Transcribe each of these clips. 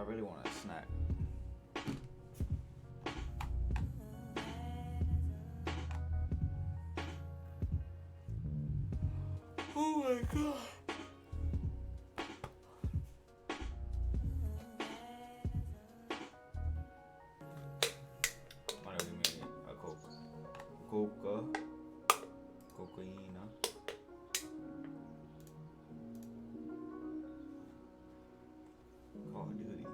really want a snack. Oh my god. Why don't you give me a Coke? Coca. Cocaina. Call of Duty.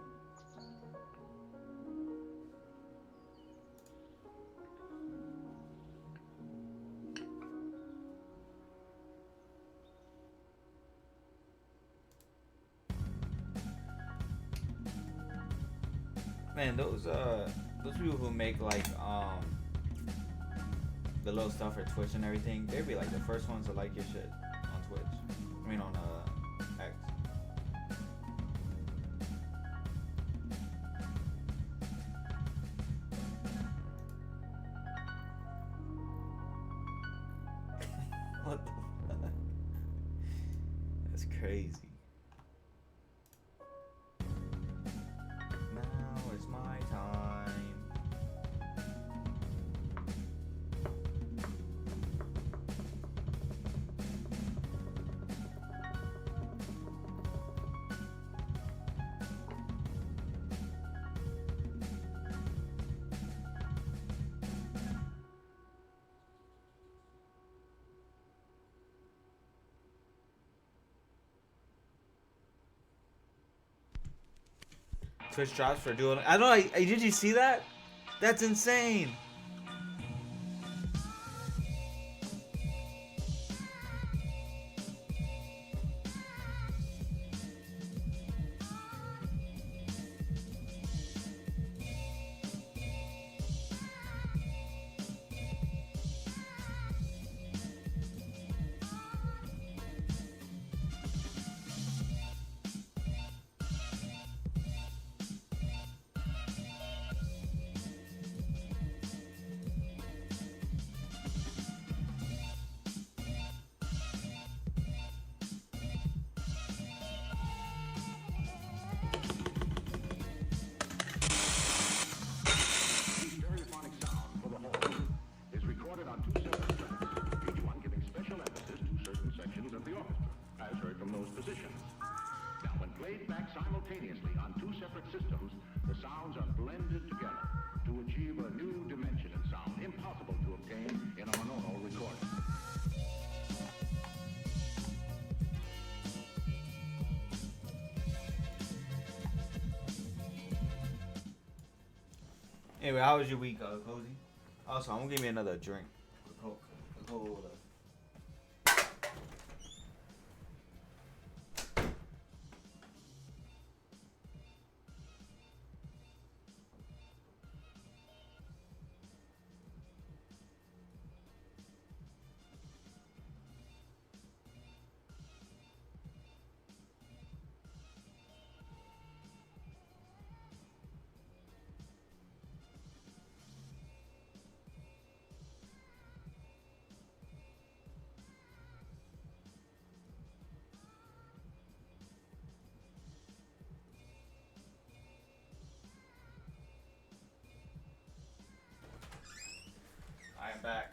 Man, those people who make like the little stuff for Twitch and everything, they'd be like the first ones to like your shit on Twitch. I mean on X. What the fuck? That's crazy. Now it's my time. Twitch drops for dual. I don't know. Did you see that? That's insane. Simultaneously on two separate systems, the sounds are blended together to achieve a new dimension in sound, impossible to obtain in a monaural recording. Anyway, how was your week, Cozy? Also, I'm gonna give me another drink. A Coke. A Cola. I am back.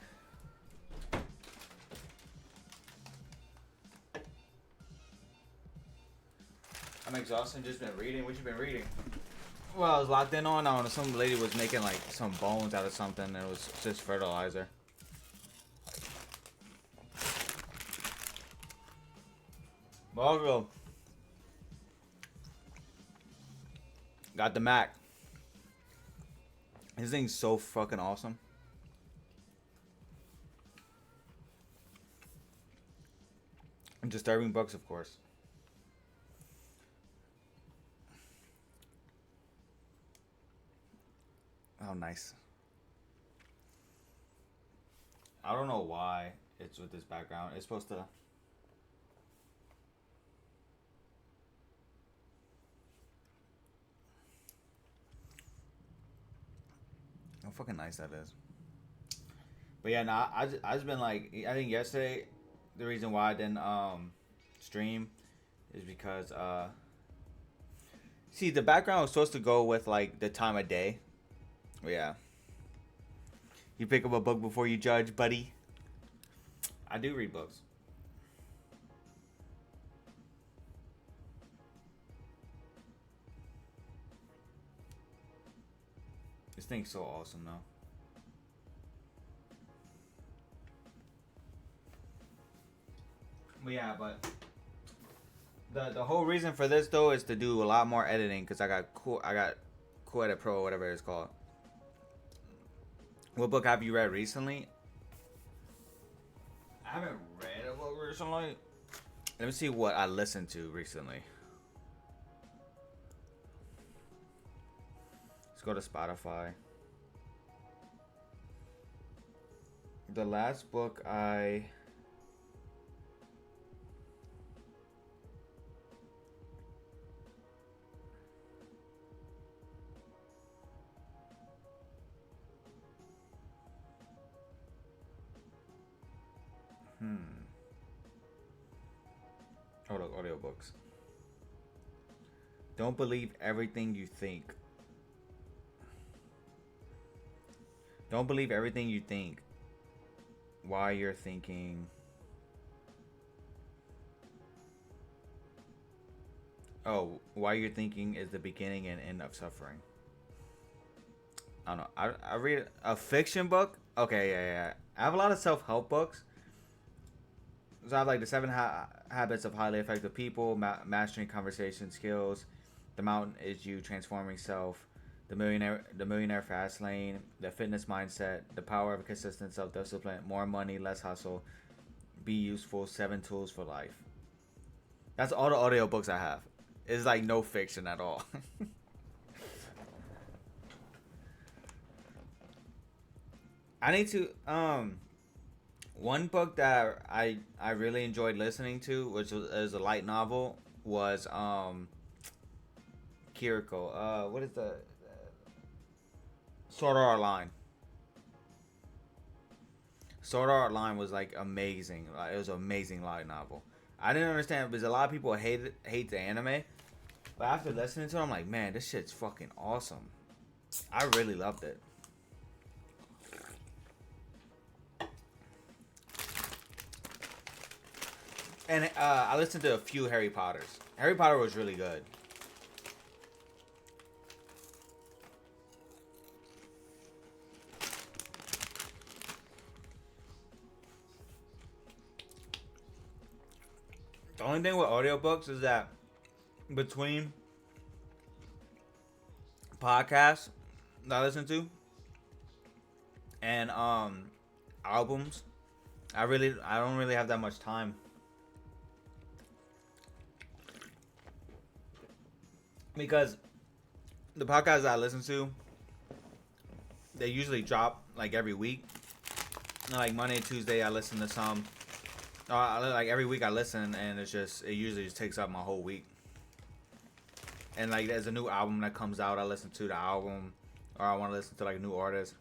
I'm exhausted. Just been reading. What you been reading? Well, I was locked in on. I don't know. Some lady was making like some bones out of something, and it was just fertilizer. Margo got the Mac. This thing's so fucking awesome. And disturbing books, of course. Oh, nice. I don't know why it's with this background. It's supposed to... How fucking nice that is. But yeah, nah, I just been like... I think yesterday, the reason why I didn't stream is because See, the background was supposed to go with like the time of day. But yeah. You pick up a book before you judge, buddy. I do read books. This thing's so awesome though. But yeah, but the whole reason for this though is to do a lot more editing because I got Cool Edit Pro, whatever it's called. What book have you read recently? I haven't read a book recently. Let me see what I listened to recently. Let's go to Spotify. The last book I Oh, look, audiobooks. Don't believe everything you think. Don't believe everything you think. Why you're thinking. Oh, why you're thinking is the beginning and end of suffering. I don't know. I read a fiction book. Okay, yeah. I have a lot of self-help books. So I have like the Habits of Highly Effective People, Mastering Conversation Skills, The Mountain Is You, Transforming Self, The Millionaire Fast Lane, The Fitness Mindset, The Power of Consistent Self-Discipline, More Money, Less Hustle, Be Useful, 7 Tools for Life. That's all the audiobooks I have. It's like no fiction at all. I need to one book that I really enjoyed listening to, which is a light novel, was Kiriko. What is the Sword Art Online? Sword Art Online was like amazing. Like, it was an amazing light novel. I didn't understand because a lot of people hate the anime, but after listening to it, I'm like, man, this shit's fucking awesome. I really loved it. And I listened to a few Harry Potters. Harry Potter was really good. The only thing with audiobooks is that between podcasts that I listen to and albums, I don't really have that much time. Because the podcasts that I listen to, they usually drop like every week. Like Monday, Tuesday, I listen to some. Like every week I listen, and it usually just takes up my whole week. And like there's a new album that comes out, I listen to the album, or I want to listen to like a new artist.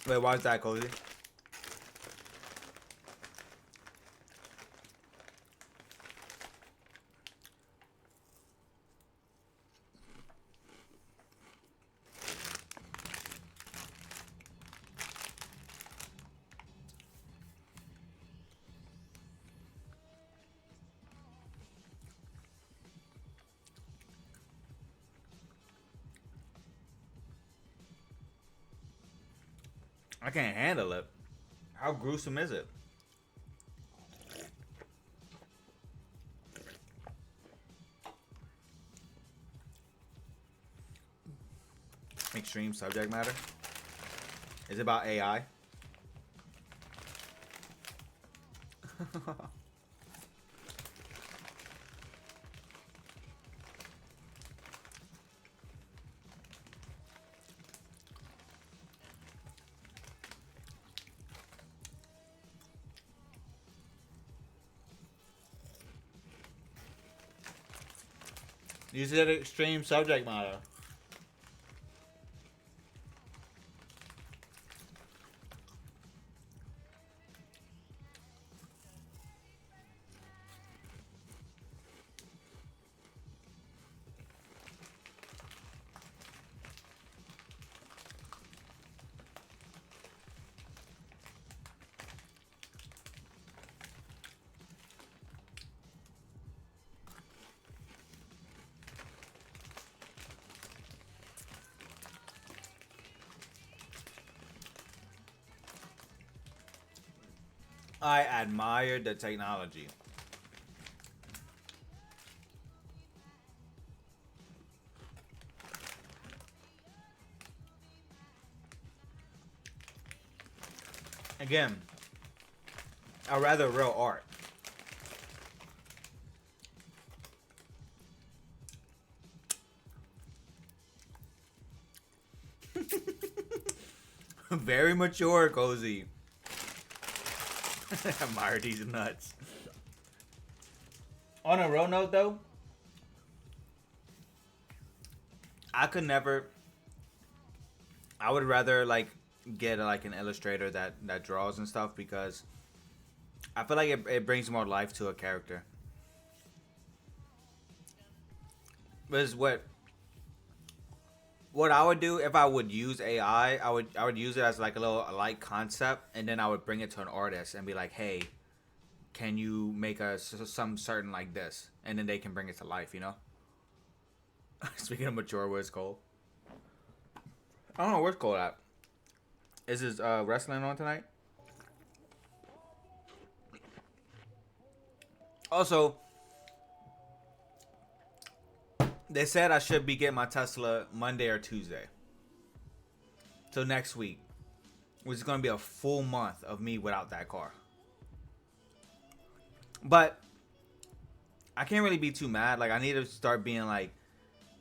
Wait, why is that, Cozy? I can't handle it. How gruesome is it? Extreme subject matter? Is it about AI? You said extreme subject matter. I admire the technology. Again, I rather real art. Very mature, Cozy. Admire these nuts. On a real note, though, I could never. I would rather like get like an illustrator that draws and stuff because I feel like it brings more life to a character. Because what I would do if I would use AI, I would use it as like a little light concept, and then I would bring it to an artist and be like, "Hey, can you make some certain like this?" And then they can bring it to life, you know. Speaking of mature, where's Cole? I don't know where's Cole at. Is his wrestling on tonight? Also, they said I should be getting my Tesla Monday or Tuesday. So next week, which is going to be a full month of me without that car. But I can't really be too mad. Like I need to start being like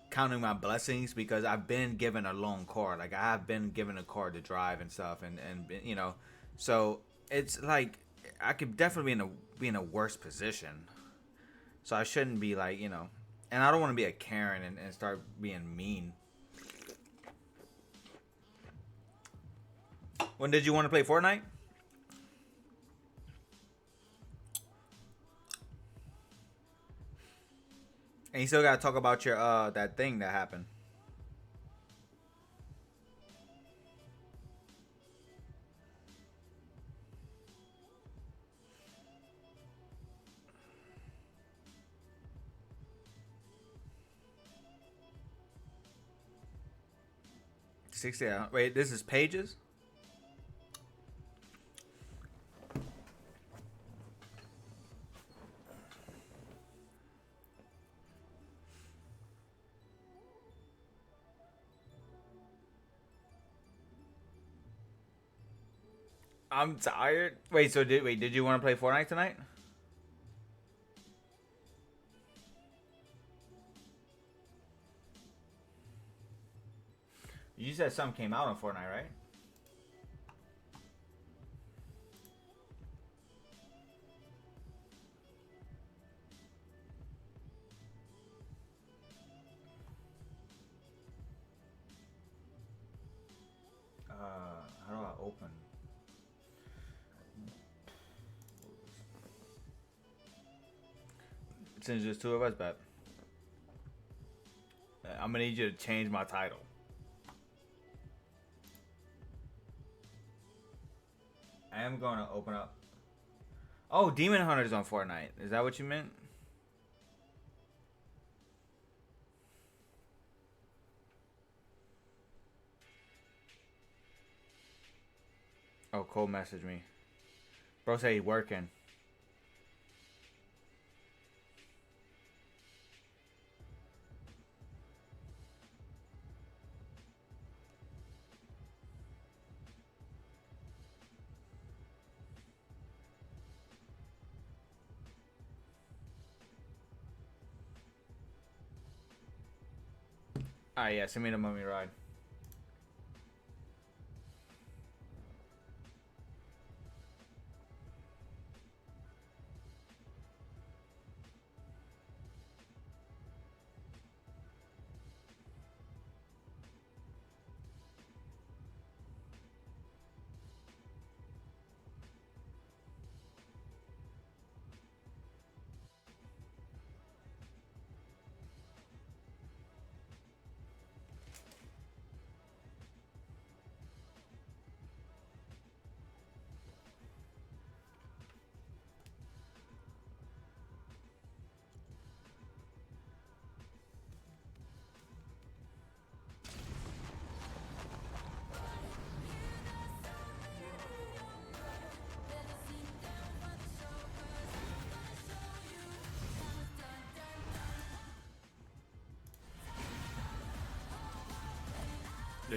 counting my blessings because I've been given a loan car. Like I have been given a car to drive and stuff, and you know, so it's like I could definitely be in a worse position. So I shouldn't be like, you know, and I don't want to be a Karen and start being mean. When did you want to play Fortnite? And you still gotta talk about your that thing that happened. Wait, this is pages. I'm tired. Wait, so did you want to play Fortnite tonight? You said something came out on Fortnite, right? How do I open? Since there's two of us, but I'm gonna need you to change my title. I am gonna open up. Oh, Demon Hunter's on Fortnite. Is that what you meant? Oh, Cole messaged me. Bro said he working. Ah, yeah, send me the mummy ride.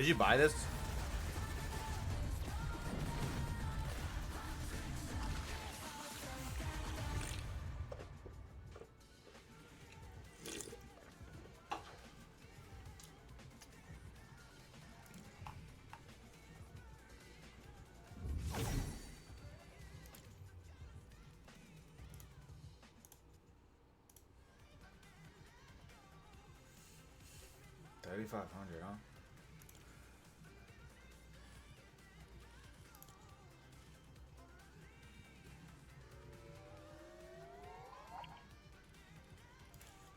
Did you buy this? $3,500, huh?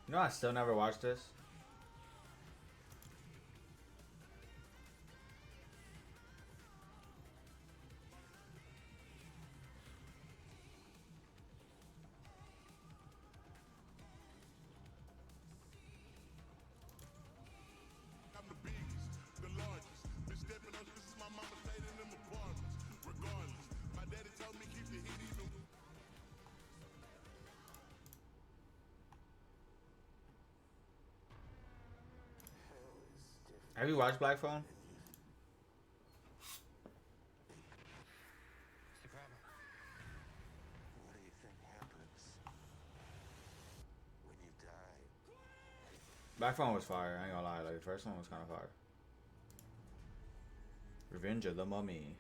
You know, I still never watched this. I'm the biggest, the largest. Been stepping up since my mama stayed in them apartments. Regardless, my daddy told me keep the heat even. Have you watched Black Phone? Mr. Kramer. What do you think happens when you die? Black Phone was fire. I ain't gonna lie. Like, the first one was kind of fire. Revenge of the Mummy.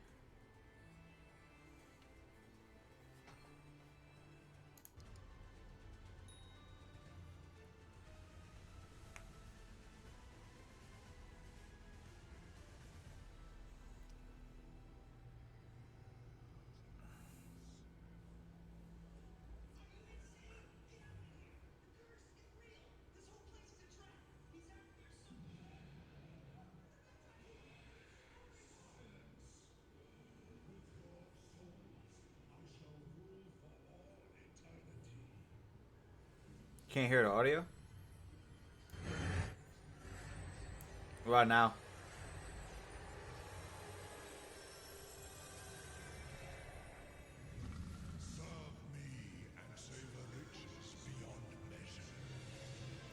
Can't hear the audio? What about now?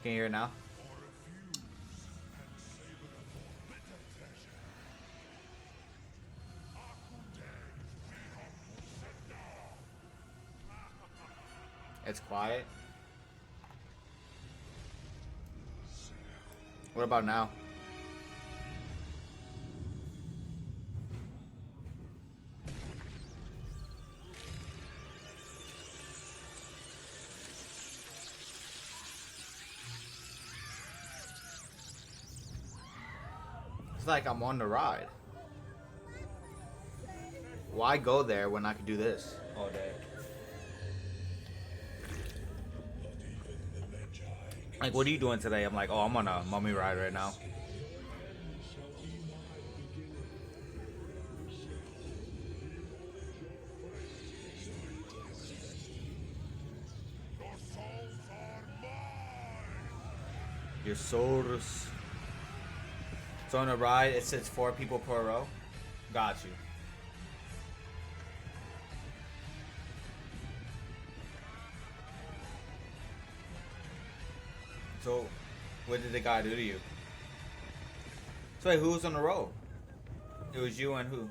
Can you hear it now? It's quiet. What about now? It's like I'm on the ride. Why go there when I could do this all day? Like, what are you doing today? I'm like, oh, I'm on a mummy ride right now. Your souls. So on a ride, it sits 4 people per row. Got you. So, what did the guy do to you? So, wait, who was on the row? It was you and who?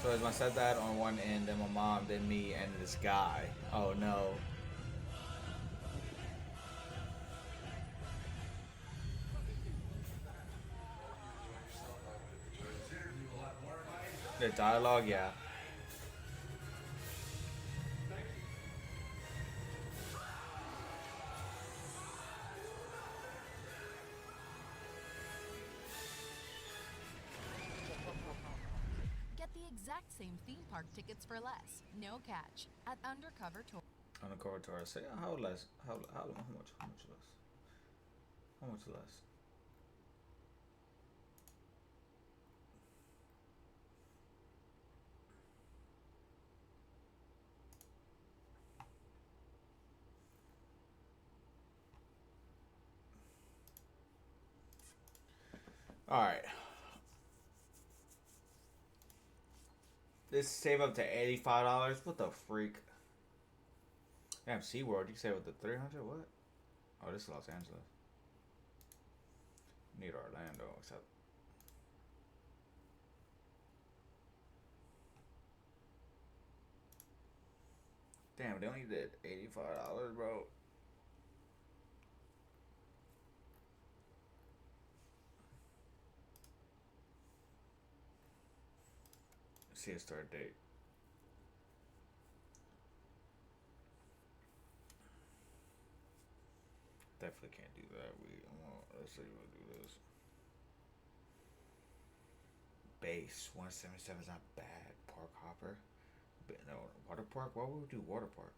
So, it's my stepdad on one end, then my mom, then me, and this guy. Oh no. The dialogue, yeah. Get the exact same theme park tickets for less. No catch. At Undercover Tour. Undercover tour. Say how less? How much? How much less? How much less? All right. This save up to $85. What the freak? Damn, SeaWorld, you can save up to 300. What? Oh, this is Los Angeles. Need Orlando, except. Damn, they only did $85, bro. See a start date. Definitely can't do that. Let's see if we'll do this. Base 177 is not bad. Park hopper. But no, water park. Why would we do water park?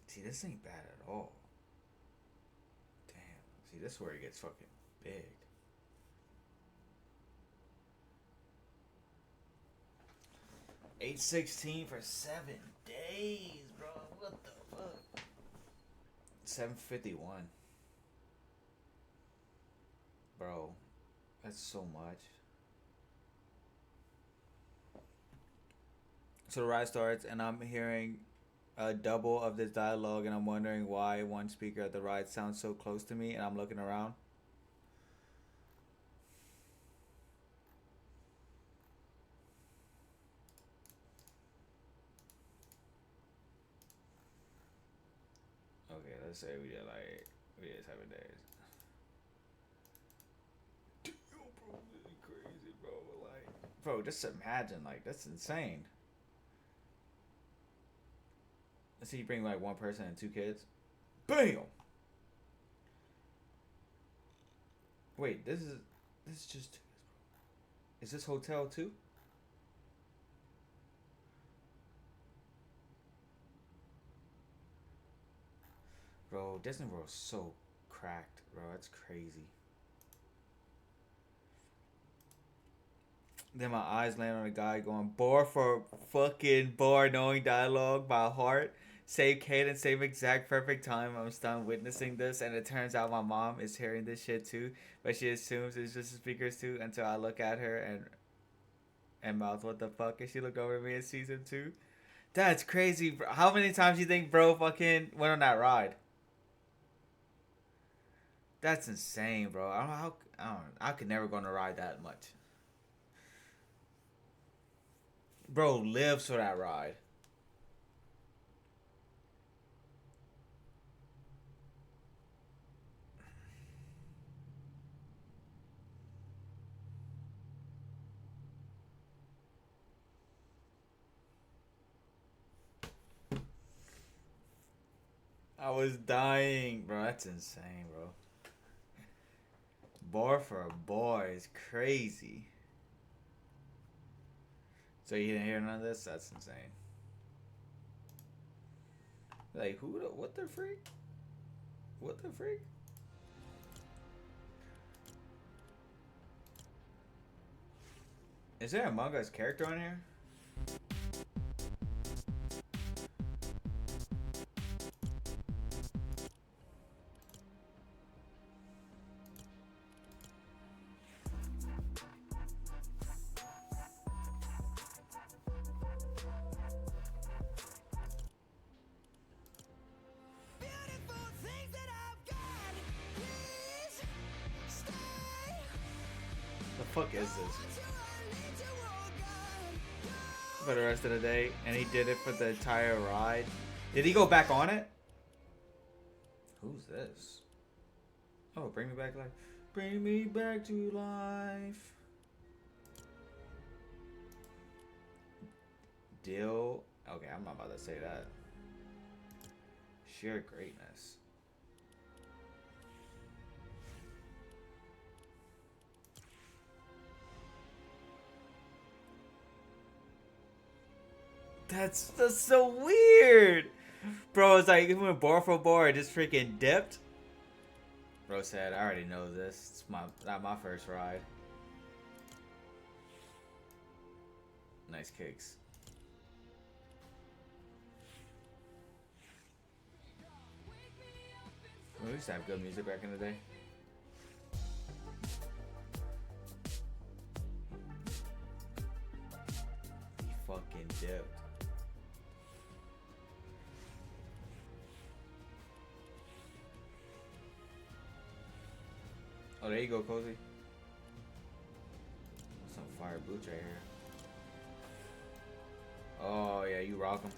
See, this ain't bad at all. Damn. See, this is where it gets fucking big. $816 for 7 days, bro. What the fuck? $751. Bro, that's so much. So the ride starts, and I'm hearing a double of this dialogue, and I'm wondering why one speaker at the ride sounds so close to me, and I'm looking around. Okay, let's say we did 7 days. Damn, bro, this is crazy, bro. Like, bro, just imagine, like, that's insane. Let's say you bring like one person and 2 kids. Bam. Wait, this is just. Is this hotel too? Bro, Disney World's so cracked, bro. That's crazy. Then my eyes land on a guy going, bore for fucking bore, knowing dialogue by heart. Same cadence, same exact perfect time. I'm stunned witnessing this, and it turns out my mom is hearing this shit too, but she assumes it's just the speakers too until I look at her and mouth, what the fuck? And she look over at me and sees him too. That's crazy, bro. How many times do you think bro fucking went on that ride? That's insane, bro. I could never go on a ride that much. Bro lives for that ride. I was dying, bro. That's insane, bro. Bar for a bar is crazy. So you didn't hear none of this? That's insane. Like, what the freak? What the freak? Is there a Among Us character on here? The fuck is this? For the rest of the day, and he did it for the entire ride. Did he go back on it? Who's this? Oh, bring me back to life. Bring me back to life. Dill. Okay, I'm not about to say that. Sheer greatness. That's so weird. Bro, it's like, he went bar for bar, just freaking dipped. Bro said, I already know this. It's not my first ride. Nice kicks. We used to have good music back in the day. fucking dipped. Oh, there you go, Cozy. Some fire boots right here. Oh, yeah, you rock them.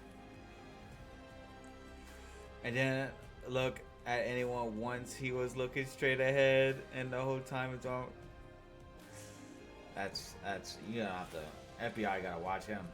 And then look at anyone once he was looking straight ahead and the whole time it's on. That's, you don't have to, FBI gotta watch him.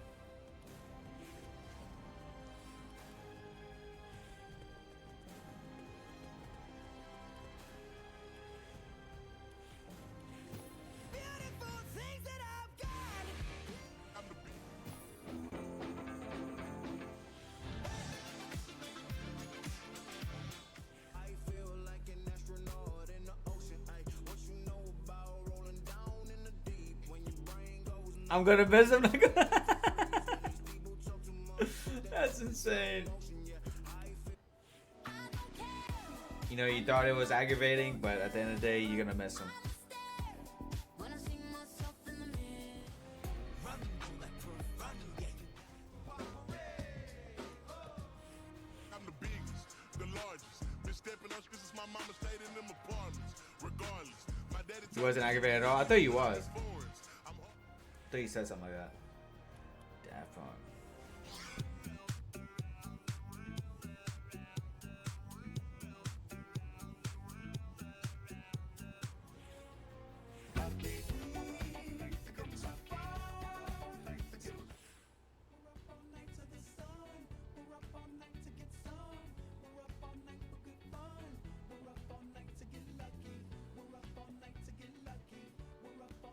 I'm gonna miss him. That's insane. You know, you thought it was aggravating, but at the end of the day, you're gonna miss him. I'm the biggest, the largest. Been stepping up since my mama stayed in them apartments. Regardless, my daddy You wasn't aggravated at all. I thought you was. foreigns. I'm I thought you said something like that. Daft Punk.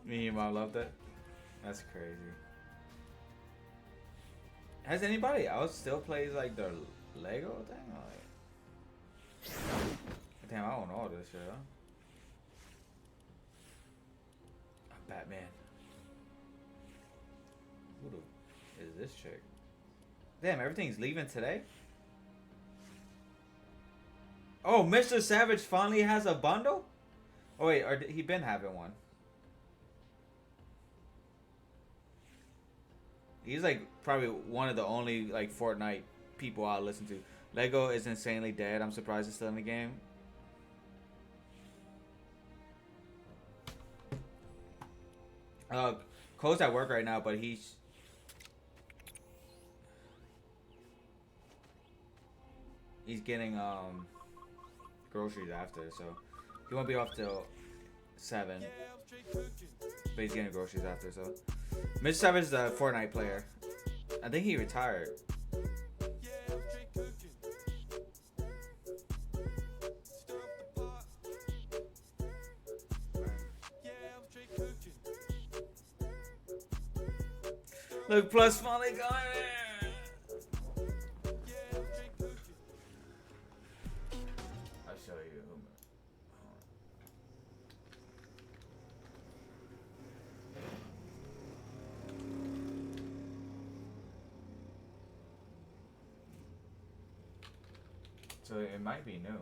Me and your mom loved it. That's crazy. Has anybody else still plays like the Lego thing? Like, damn, I don't know all this shit. Huh? Batman. Who the is this chick? Damn, everything's leaving today. Oh, Mr. Savage finally has a bundle. Oh wait, or he been having one? He's like probably one of the only like Fortnite people I listen to. Lego is insanely dead. I'm surprised it's still in the game. Cole's at work right now, but he's getting groceries after, so he won't be off till 7. But he's getting groceries after, so. Mr. Savage is a Fortnite player. I think he retired. Look, plus finally got it. I'll show you. So it might be new.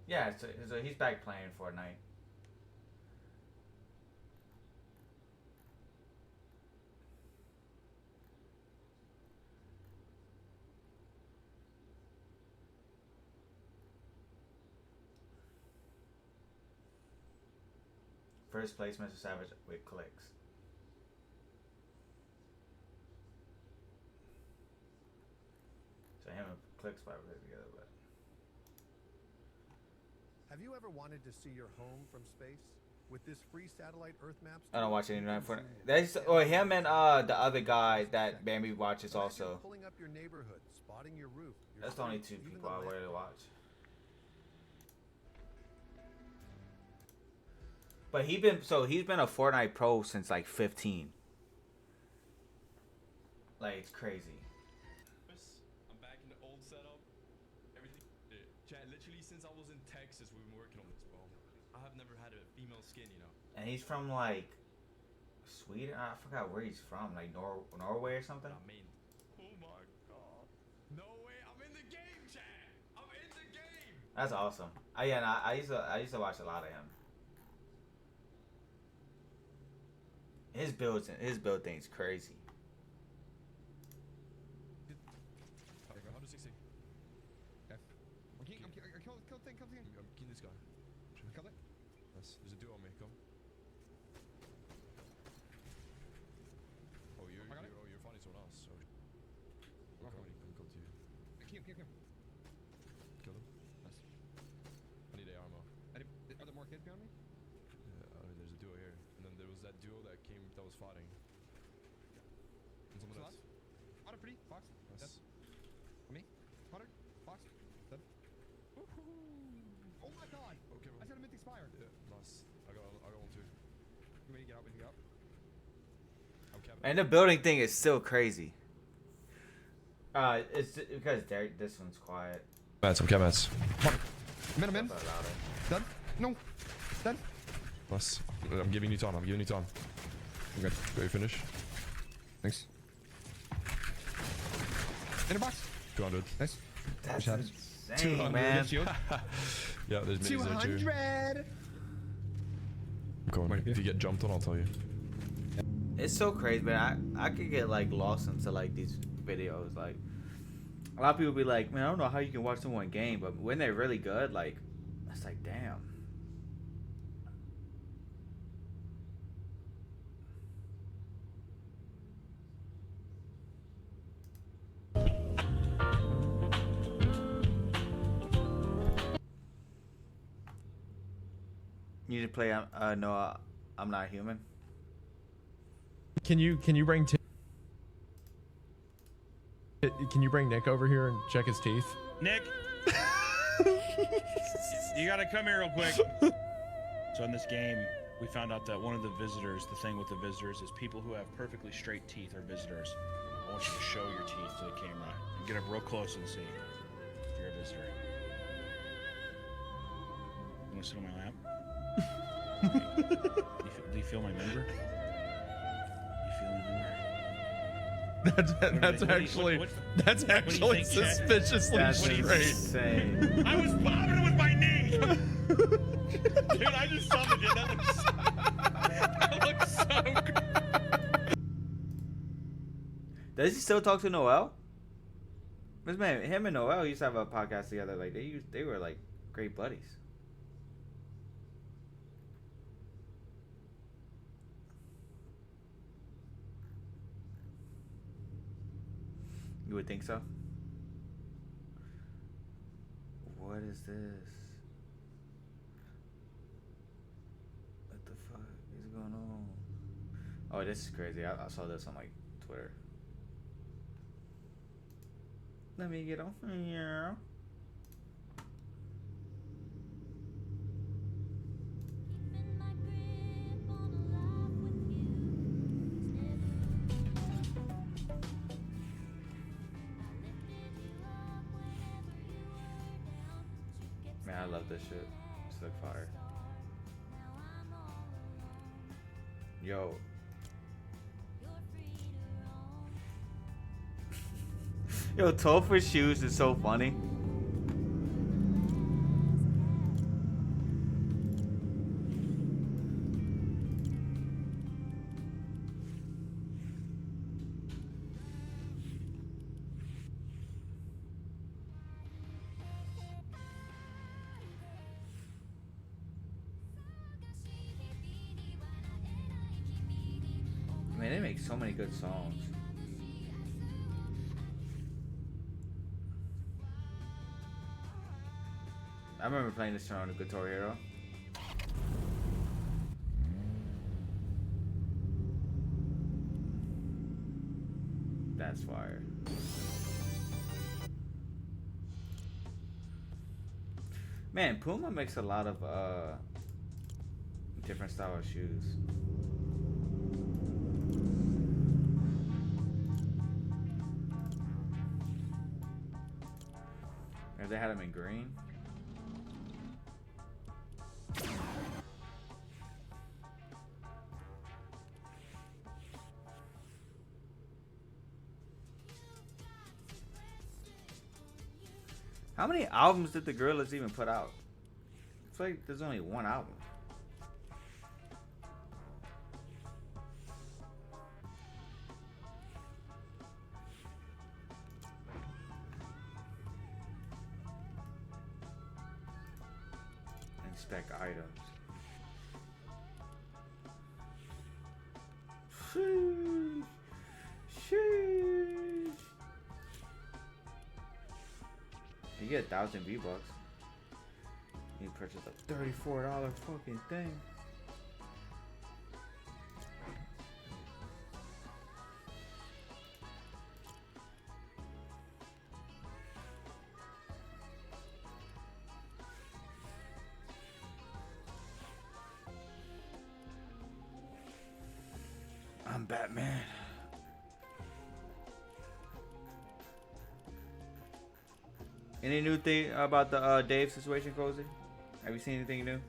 Yeah, so he's back playing Fortnite. First place, Mr. Savage with clicks. So him and clicks probably play together, but. Have you ever wanted to see your home from space? With this free satellite Earth maps, I don't watch any night for that's him and the other guy that Bambi watches also. Pulling up your neighborhood, spotting your roof. Your That's the only street, two even people the I land. really watch. But he's been a Fortnite pro since like 15. Like it's crazy. I'm back in the old setup. Everything. Chat, literally since I was in Texas, we've been working on this, bro. I have never had a female skin, you know. And he's from like Sweden. I forgot where he's from, like Norway or something. I mean, oh my god. No way, I'm in the game, chat. I'm in the game. That's awesome. Yeah, no, I used to watch a lot of him. His build thing's crazy. There you go, 160. Okay. Kill the thing. I'm killing this guy. Kill it. Yes, there's a duo on me, come. Oh, you're finding someone else. So. I'm coming to you. Kill. Kill him. Nice. I need AR ammo. Are there more kids behind me? There's a duo here. And then there was that duo that was fighting. And someone Still else. Potter, pretty. Fox. Yes. Dead. On me. Potter. Fox. Dead. Oh my god. Okay, I said a mythic spire. Yeah, nice. I got one too. You ready to get out? I'm capping. And the building thing is still crazy. It's because this one's quiet. I'm capping. Min. That's why louder. Dead. No. Dead. Nice. I'm giving you time. I'm good. Go finish. Thanks. In a box. 200. Nice. That's Shadows. insane, man. Shield. Yeah, there's minis there too. 200. I'm coming. Right here. If you get jumped on, I'll tell you. It's so crazy, man. I could get like lost into like these videos. Like a lot of people be like, man, I don't know how you can watch someone game, but when they're really good, like it's like, damn. You need to play no, I'm Not Human. Can you bring can you bring Nick over here and check his teeth? Nick, you gotta come here real quick. So in this game, we found out that one of the visitors, the thing with the visitors is people who have perfectly straight teeth are visitors. I want you to show your teeth to the camera and get up real close and see if you're a visitor. You wanna sit on my lap? Do you feel my member? You feel my member? That's actually suspiciously That's straight. insane. I was bobbing with my knee! Dude, I just saw the dude. That looks so good. Does he still talk to Noel? This man, him and Noel used to have a podcast together. Like they were like great buddies. You would think so. What is this? What the fuck is going on? Oh, this is crazy. I saw this on like Twitter. Let me get on here. Man, I love this shit. It's like fire. Yo. Yo, Topher shoes is so funny. Man, they make so many good songs. I remember playing this song on the Guitar Hero. That's fire. Man, Puma makes a lot of different style of shoes. If they had them in green. How many albums did the Gorillaz even put out? It's like there's only one album. Inspect items. Sheesh. Sheesh. You get 1,000 V-Bucks. You purchase a $34 fucking thing. I'm Batman. Any new thing about the Dave situation, Cozy? Have you seen anything new?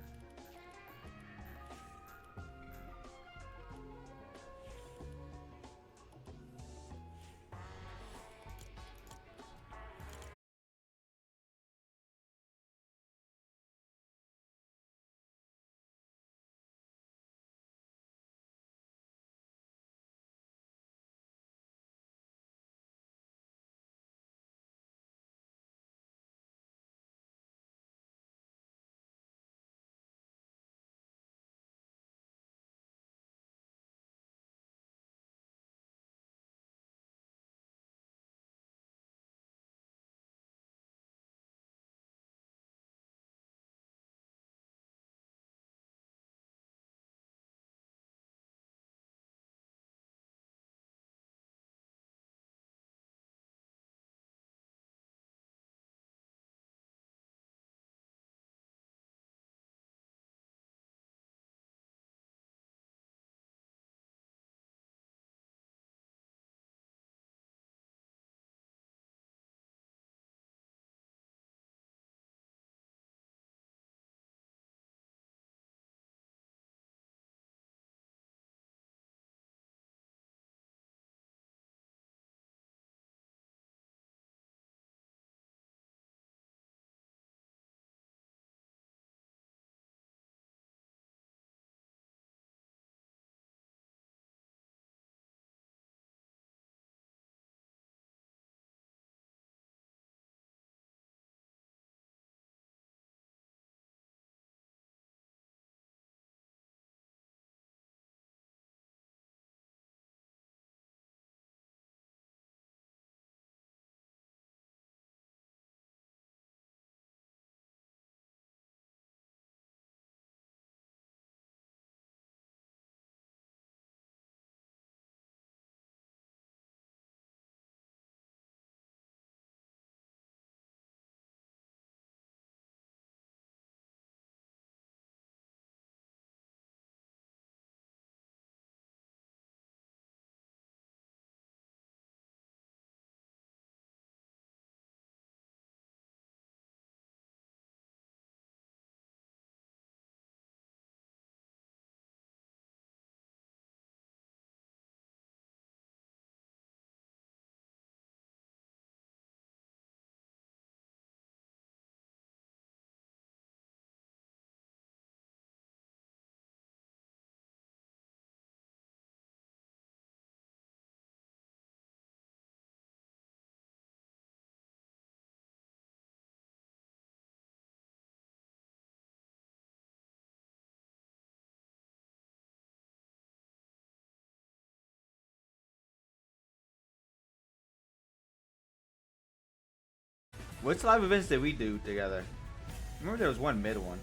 Which live events did we do together? I remember there was one mid one.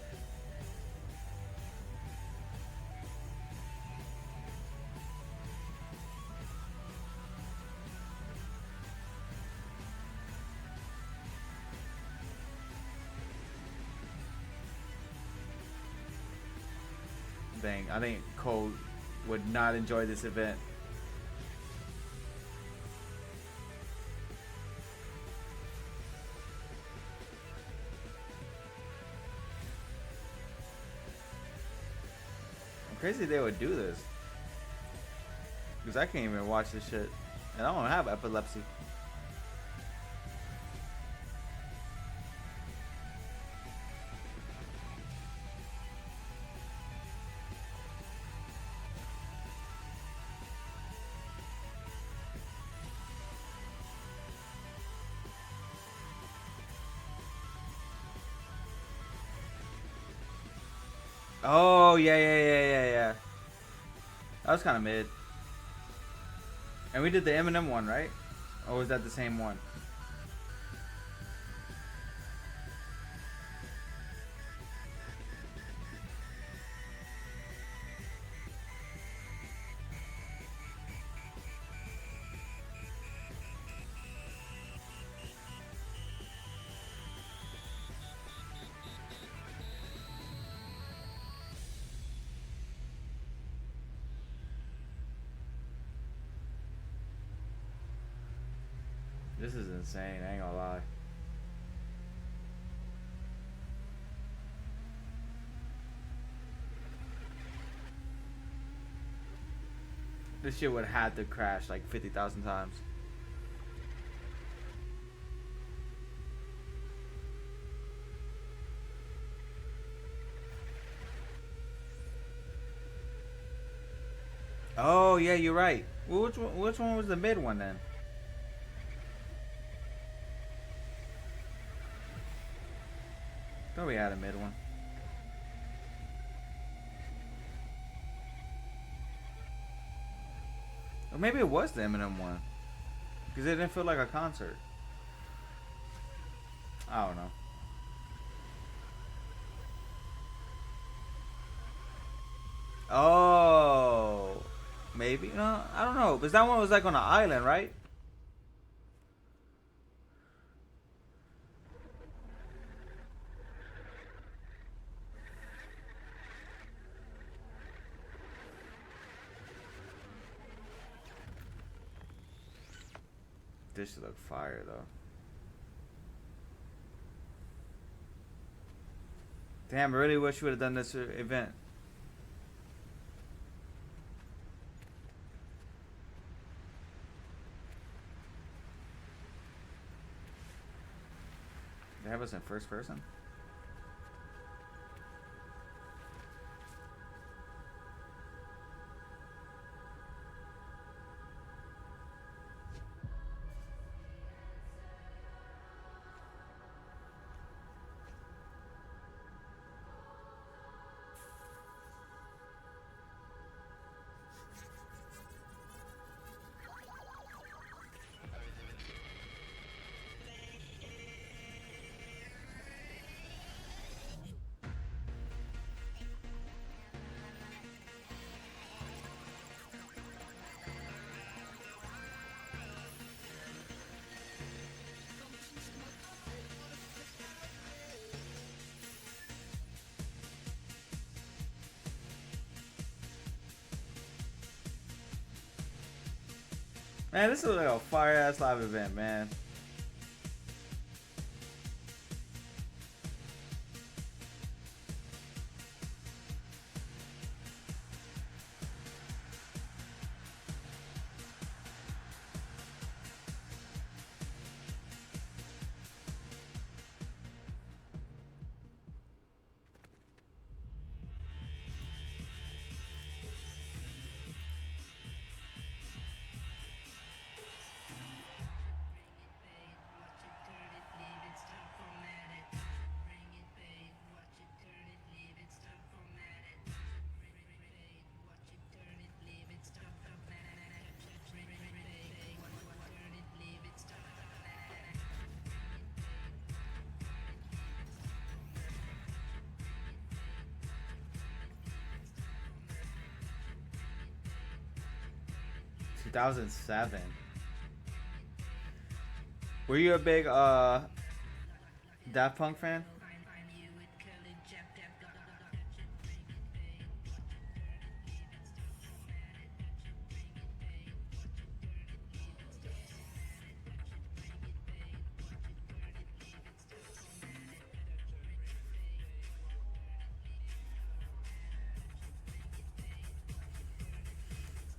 Dang, I think Cole would not enjoy this event. I'm crazy they would do this. Because I can't even watch this shit. And I don't have epilepsy. Oh yeah. That was kind of mid. And we did the Eminem one, right? Or was that the same one? This is insane, I ain't gonna lie. This shit would have to crash like 50,000 times. Oh yeah, you're right. Well, which one was the mid one then? Thought we had a mid one. Or maybe it was the Eminem one. Because it didn't feel like a concert. I don't know. Oh. Maybe? No, I don't know. Because that one was like on an island, right? This should look fire though. Damn, I really wish we would have done this event. They have us in first person? Man, this is like a fire ass live event, man. Two 2007. Were you a big Daft Punk fan?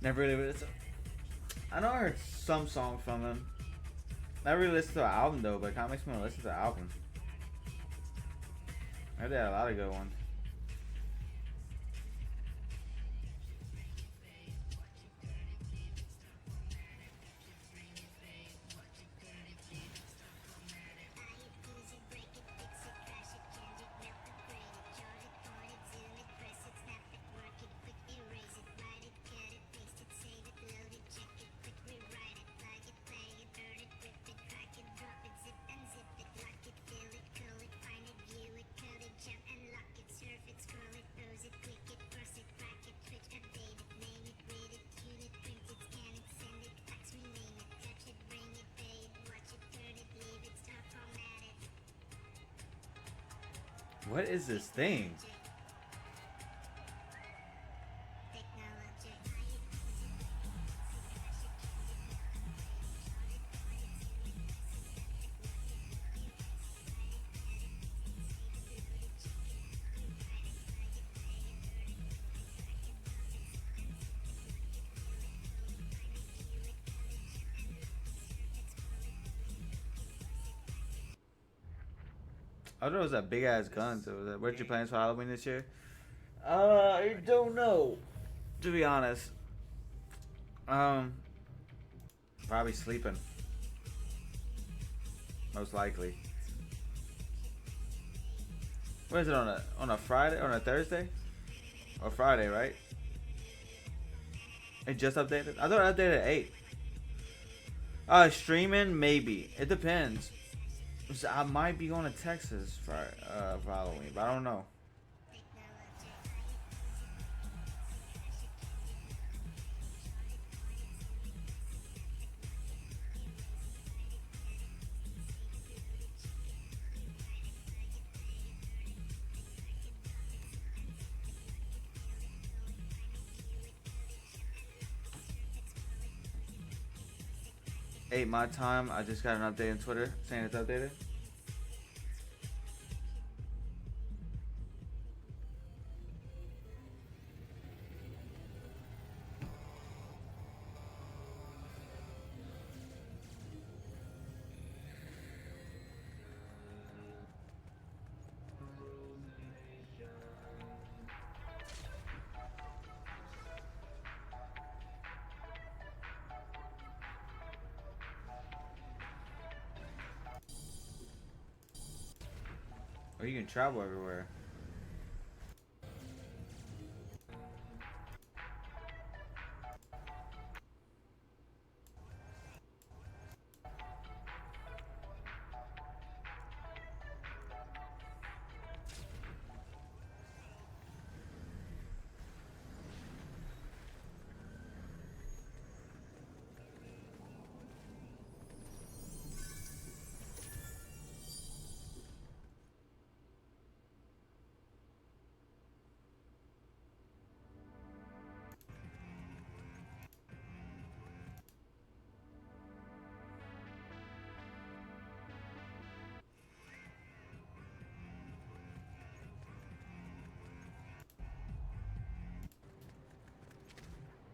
Never really listened. I know I heard some songs from them. Never really listened to an album though, but it kind of makes me want to listen to the album. I heard they had a lot of good ones. What is this thing? I thought it was that big ass guns over there. What you plans for Halloween this year? I don't know. To be honest. Probably sleeping. Most likely. What is it on a Friday? On a Thursday? Or Friday, right? It just updated? I thought it updated at 8. Streaming? Maybe. It depends. So I might be going to Texas for Halloween, but I don't know. My time. I just got an update on Twitter saying it's updated. Or you can travel everywhere.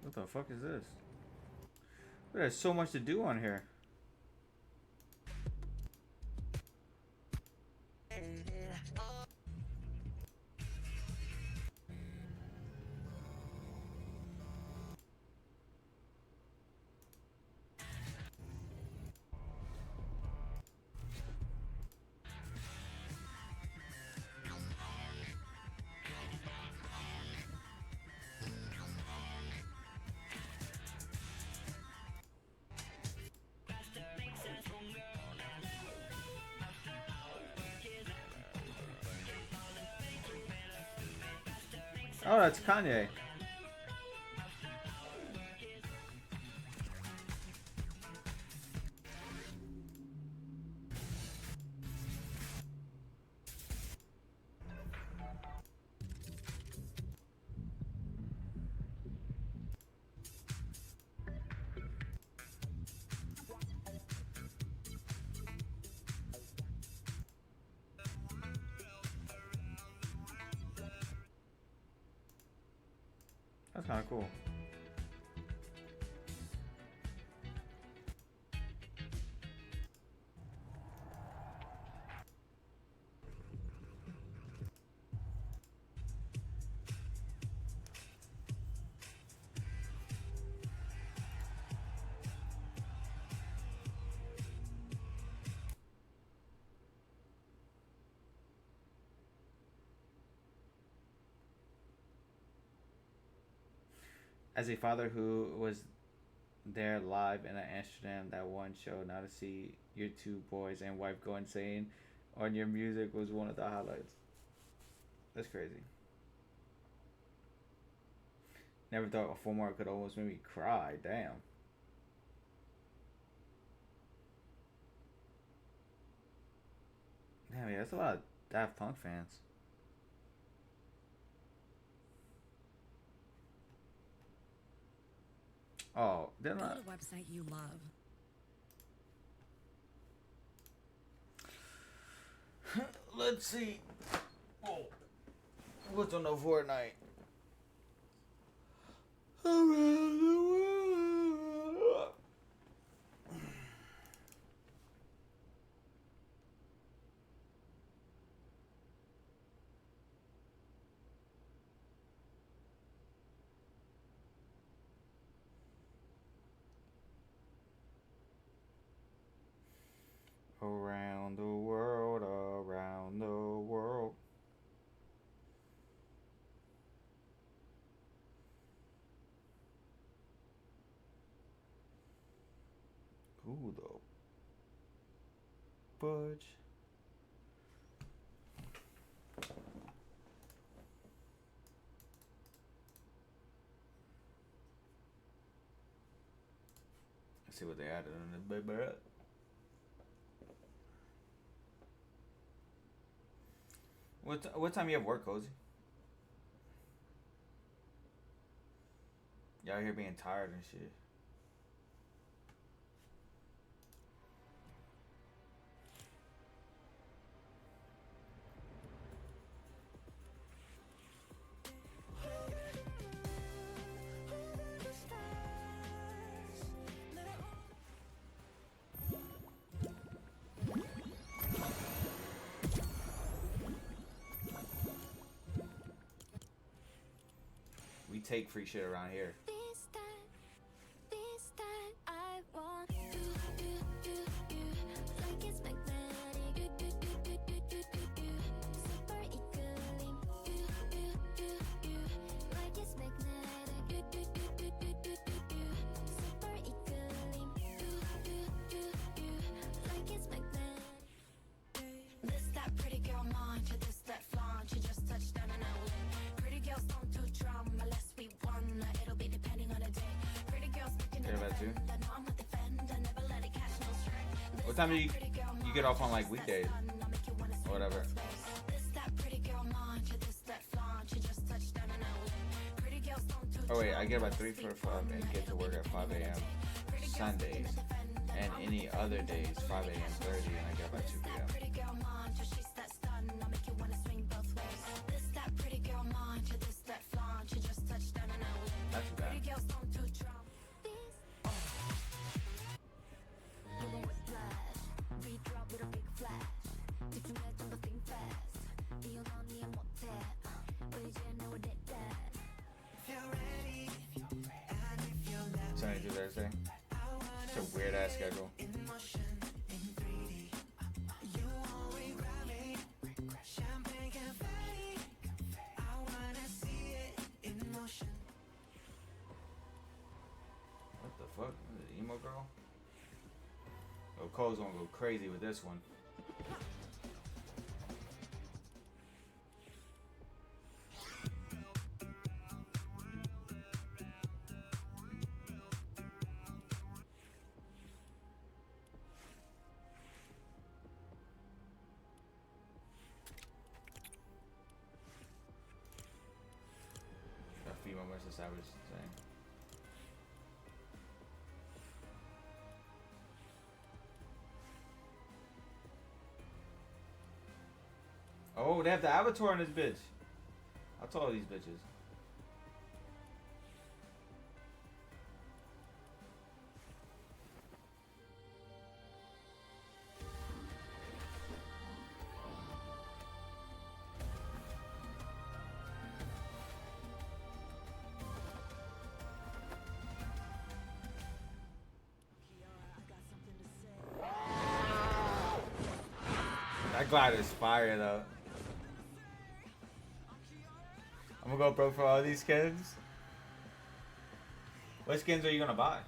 What the fuck is this? There's so much to do on here. Oh, that's Kanye. That's kind of cool. As a father who was there live in Amsterdam that one show, now to see your two boys and wife go insane on your music was one of the highlights. That's crazy. Never thought a former could almost make me cry. Damn. Damn, yeah, that's a lot of Daft Punk fans. Oh, didn't Go I? to a website you love. Let's see. Oh, what's on the Fortnite? Around the world. Around the world, around the world. Who the fudge? Let's see what they added on this baby. What time you have work, Cozy? Y'all here being tired and shit. We take free shit around here. This time I want you, like it's magnetic, super equally, like it's magnetic, super equally, like it's magnetic. This that pretty girl munch, this that flaunt, she just touched down and out. Pretty girls don't do drama, unless we won, it'll be depending on the day. Pretty girls picking Yeah, up that too. I know I'm a defender, never let it catch no string. What time do you get off on like weekdays or whatever? This that pretty girl munch, this that flaunt, she just touched down and out. Pretty girls don't do Oh wait, I get about 3:45 and get to work at 5 a.m. Sundays, and any other days 5 a.m. 30, and I get about 2 p.m. pretty girl munch, she's that stun, I'll make you wanna swing both ways. This that pretty girl munch, this that flaunt, she just touched down and out. Not too Pretty bad. girls don't do drama. Doing with flash, re-drop with a big flash. 집중해 좀더 think fast. 이건 언니의 못해. 이제 너 did that. Sunday through Thursday. It's a weird ass schedule. What the fuck? The emo girl? Oh, Cole's gonna go crazy with this one. Got female versus savage saying. Oh, they have the avatar in this bitch. I told these bitches. That glider's fire though. I'm gonna go broke for all these skins. What skins are you gonna buy?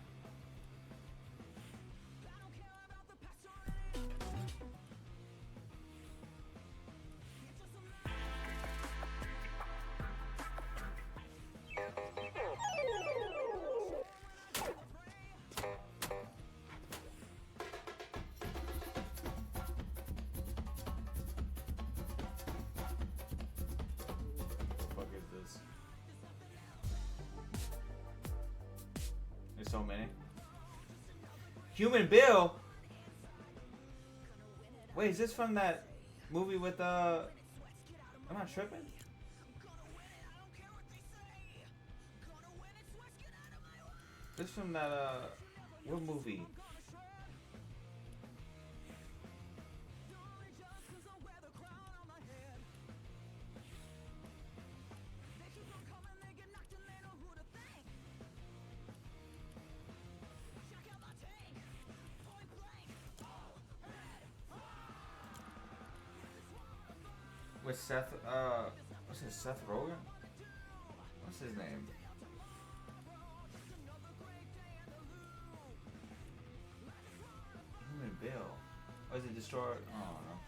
so many. Human Bill. Wait, is this from that movie with Am I tripping? This from that what movie? With Seth, what's his, Seth Rogen? What's his name? Human Bill. Oh, is it Destroyer? I don't know.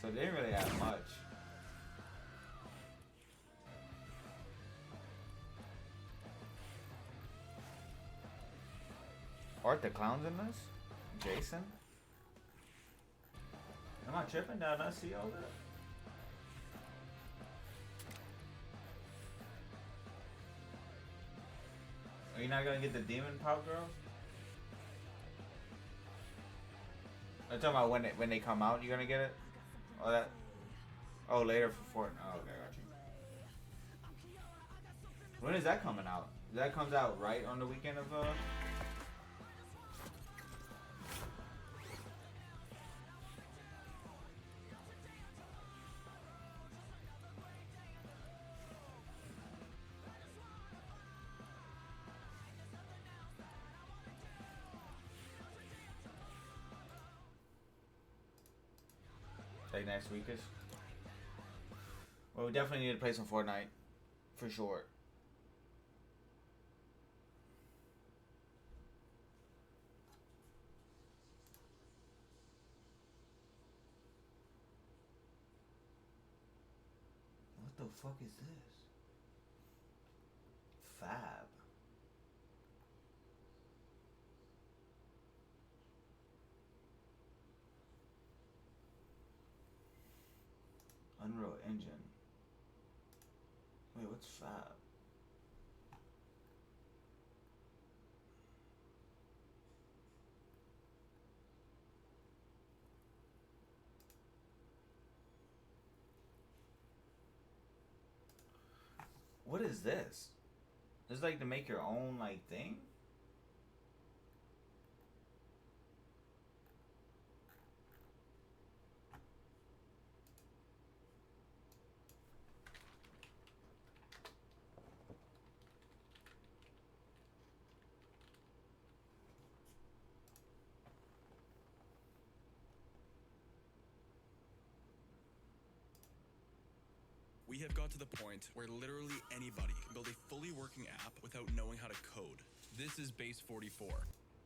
So they didn't really have much. Art the Clown's in this? Jason? Am I tripping? Did I not see all that? Are you not gonna get the Demon Pop Girls? I'm talking about when they come out, you're gonna get it? Oh, that. Oh, later for Fortnite. Oh, okay, got you. When is that coming out? That comes out right on the weekend of like next weekish. Well, we definitely need to play some Fortnite, for sure. What the fuck is this? Fab. Unreal Engine. Wait, what's Fab? What is this? This is like to make your own like thing? We have got to the point where literally anybody can build a fully working app without knowing how to code. This is Base 44.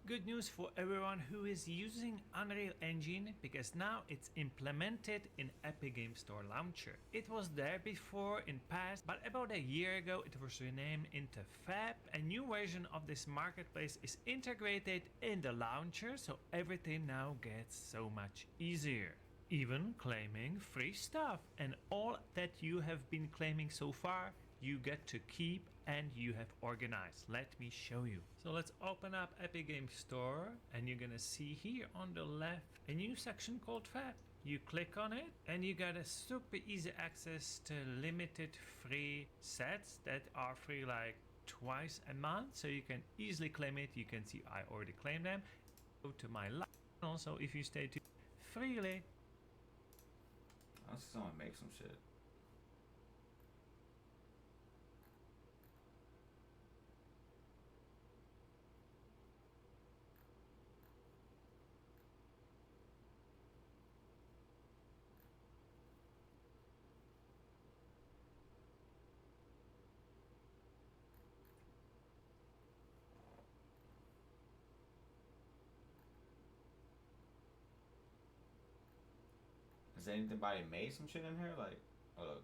Good news for everyone who is using Unreal Engine, because now it's implemented in Epic Game Store Launcher. It was there before in past, but about a year ago it was renamed into Fab. A new version of this marketplace is integrated in the launcher, so everything now gets so much easier. Even claiming free stuff, and all that you have been claiming so far you get to keep and you have organized. Let me show you. So let's open up Epic Game Store, and you're gonna see here on the left a new section called Fab. You click on it and you got a super easy access to limited free sets that are free like twice a month, so you can easily claim it. You can see I already claimed them. Go to my live. Also, if you stay tuned freely, I'll see someone make some shit. Has anybody made some shit in here? Like, oh look.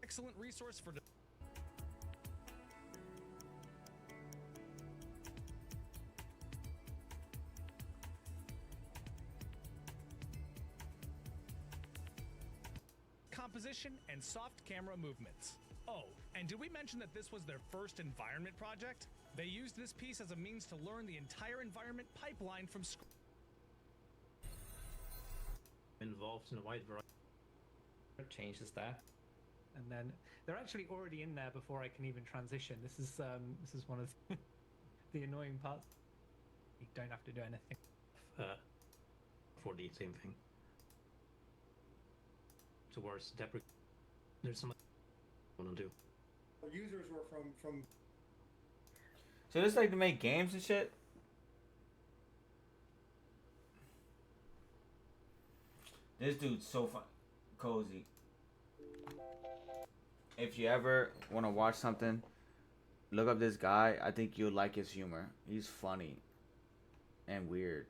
Excellent resource for. Composition and soft camera movements. Oh, and did we mention that this was their first environment project? They used this piece as a means to learn the entire environment pipeline from scratch. Involved in a wide variety. Changes that. And then they're actually already in there before I can even transition. This is one of the annoying parts. You don't have to do anything. For the same thing. Towards deprecate. There's some I want to do. Users were from. So this like to make games and shit. This dude's so fun, cozy. If you ever want to watch something, look up this guy. I think you'll like his humor. He's funny and weird,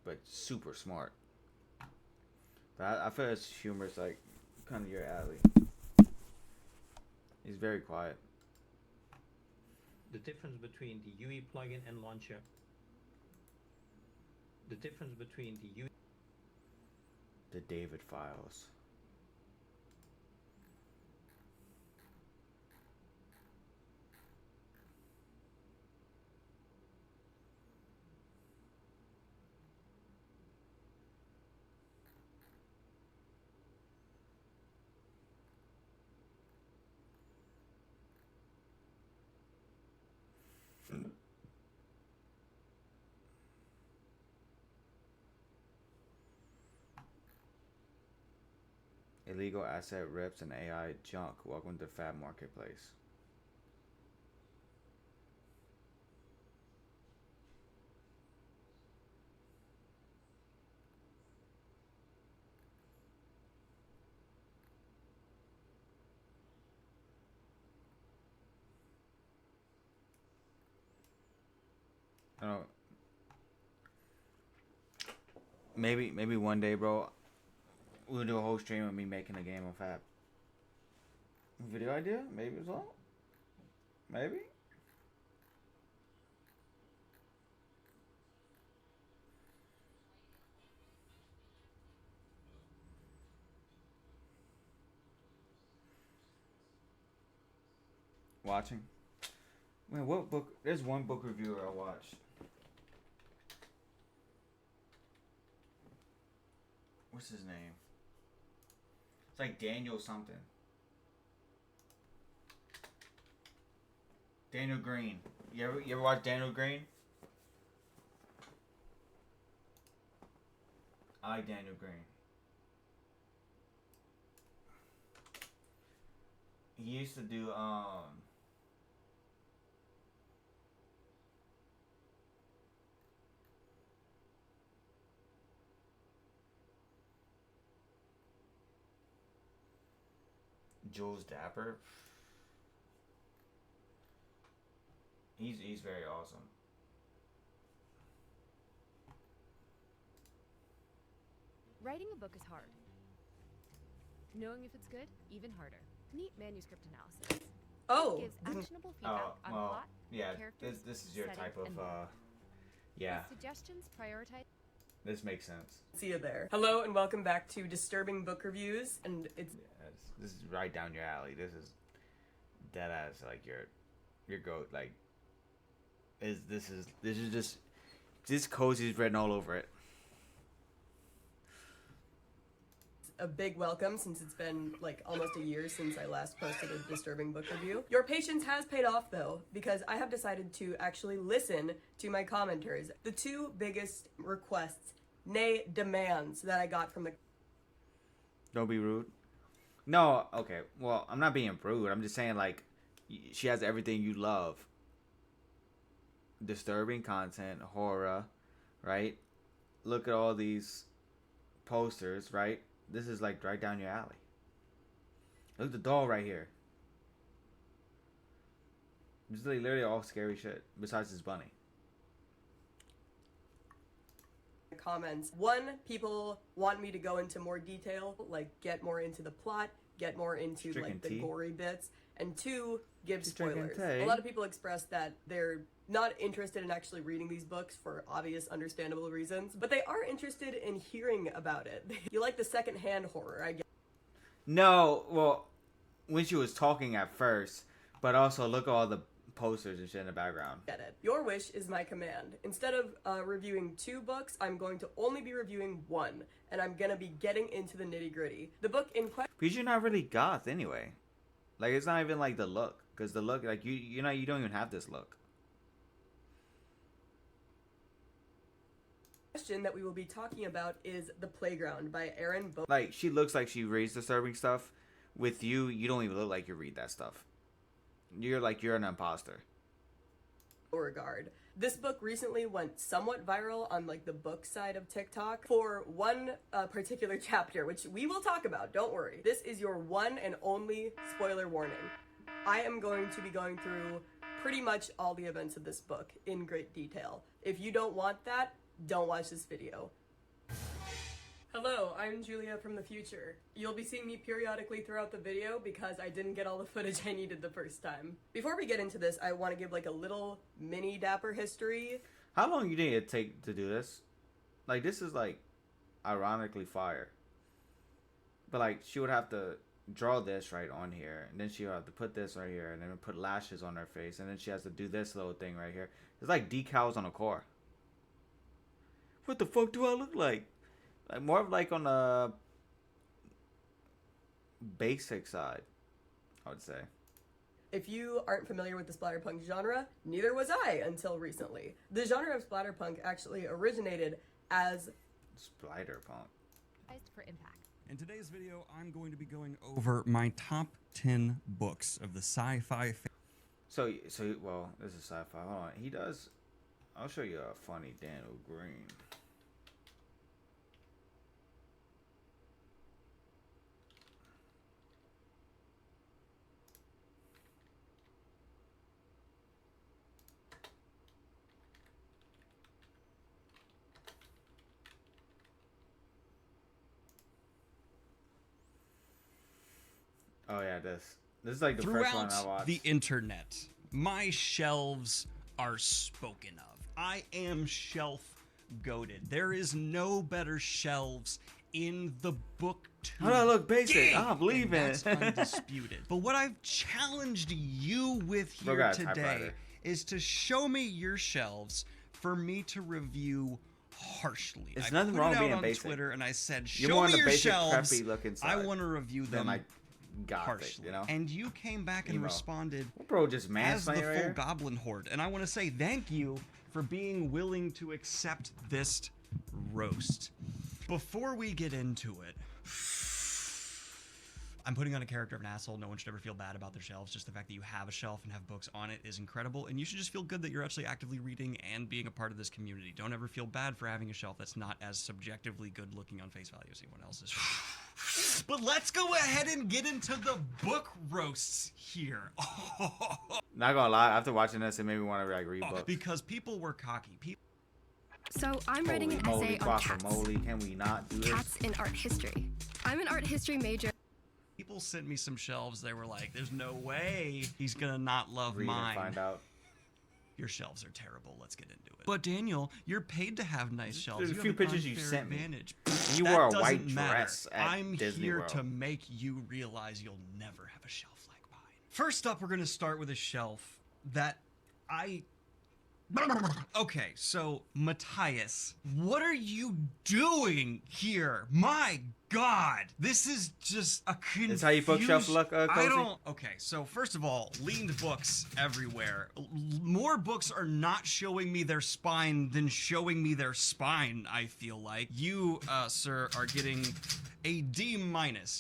but super smart. But I feel his humor is like kind of your alley. He's very quiet. The difference between the UE plugin and launcher. The difference between the UE. The David Files. Illegal asset rips and AI junk. Welcome to Fab Marketplace. I don't know. Maybe one day, bro. We'll do a whole stream of me making a game on Fab. Video idea? Maybe as well? Maybe? Watching? Man, what book? There's one book reviewer I watched. What's his name? It's like Daniel something. Daniel Green. You ever watch Daniel Green? I like Daniel Green. He used to do Jules Dapper. He's very awesome. Writing a book is hard. Knowing if it's good, even harder. Meet manuscript analysis. Oh. It gives actionable feedback on plot, yeah, characters, this is your setting, type of and more. yeah. With suggestions, prioritize. This makes sense. See you there. Hello and welcome back to Disturbing Book Reviews, and it's This is right down your alley. This is dead ass like your goat. Like this is just cozy's written all over it. a big welcome since it's been like almost a year since I last posted a disturbing book review. Your patience has paid off though, because I have decided to actually listen to my commenters. The two biggest requests, nay demands, that I got from the... Don't be rude. No, okay. Well, I'm not being rude. I'm just saying, like, she has everything you love. Disturbing content, horror, right? Look at all these posters, right? This is, like, right down your alley. Look at the doll right here. It's literally all scary shit, besides his bunny. Comments. One, people want me to go into more detail, like get more into the plot, get more into Drinking like the tea. gory bits, and two, give She's drinking spoilers. tea. A lot of people express that they're not interested in actually reading these books for obvious, understandable reasons, but they are interested in hearing about it. You like the secondhand horror, I guess. No, well, when she was talking at first, but also look at all the posters and shit in the background. Get it. Your wish is my command. Instead of reviewing 2 books, I'm going to only be reviewing 1, and I'm gonna be getting into the nitty gritty. The book in question. Because you're not really goth anyway. Like, it's not even like the look. Because the look, like, you don't even have this look. Question that we will be talking about is The Playground by Erin Bo. Like, she looks like she reads disturbing stuff. With you, you don't even look like you read that stuff. You're an imposter. Beauregard. This book recently went somewhat viral on like the book side of TikTok for one particular chapter, which we will talk about, don't worry. This is your one and only spoiler warning. I am going to be going through pretty much all the events of this book in great detail. If you don't want that, don't watch this video. Hello, I'm Julia from the future. You'll be seeing me periodically throughout the video because I didn't get all the footage I needed the first time. Before we get into this, I want to give like a little mini Dapper history. How long you think it take to do this? Like, this is like ironically fire. But like, she would have to draw this right on here, and then she would have to put this right here, and then put lashes on her face, and then she has to do this little thing right here. It's like decals on a car. What the fuck do I look like? Like, more of like on the basic side, I would say. If you aren't familiar with the splatterpunk genre, neither was I until recently. The genre of splatterpunk actually originated as Splatterpunk. For impact. In today's video, I'm going to be going over my top 10 books of the sci-fi. So well, this is sci-fi. Hold on, he does. I'll show you a funny Daniel Green. Oh yeah, this is like the first one I Throughout watched. the internet, my shelves are spoken of. I am shelf goated. There is no better shelves in the book How do I look basic? I believe and it. that's undisputed. But what I've challenged you with Look here at today typewriter. is to show me your shelves for me to review harshly. There's I nothing put won it out being on basic. Twitter and I said, You're show more on me the your basic, shelves. preppy look I inside want to review than them like gothic, harshly. you know? And you came back and Emo. responded Bro, just as the mansplaining full right here? Goblin Horde. And I want to say thank you for being willing to accept this roast. Before we get into it, I'm putting on a character of an asshole. No one should ever feel bad about their shelves. Just the fact that you have a shelf and have books on it is incredible. And you should just feel good that you're actually actively reading and being a part of this community. Don't ever feel bad for having a shelf that's not as subjectively good looking on face value as anyone else's. But let's go ahead and get into the book roasts here. Not gonna lie, after watching this, it made me want to like read books. Because people were cocky. So I'm writing an Holy essay on moly, cats. guacamole, can we not do this? Cats in art history. I'm an art history major. People sent me some shelves. They were like, there's no way he's gonna not love Read and mine. find out. Your shelves are terrible. Let's get into it. But Daniel, you're paid to have nice shelves. There's a You few have an pictures you unfair sent me. advantage. And you That wore a doesn't white matter. dress at I'm Disney here World. to make you realize you'll never have a shelf like mine. First up, we're gonna start with a shelf that I... Okay, so Matthias, what are you doing here? My God, this is just a confusion. This how you bookshelf look, I Cozy? don't. Okay, so first of all, leaned books everywhere. More books are not showing me their spine than showing me their spine. I feel like you, sir, are getting a D-.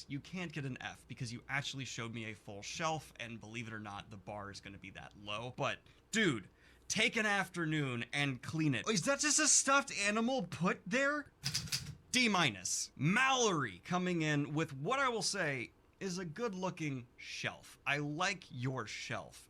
You can't get an F because you actually showed me a full shelf, and believe it or not, the bar is going to be that low. But dude, take an afternoon and clean it. Is that just a stuffed animal put there? D-. Mallory coming in with what I will say is a good looking shelf. I like your shelf.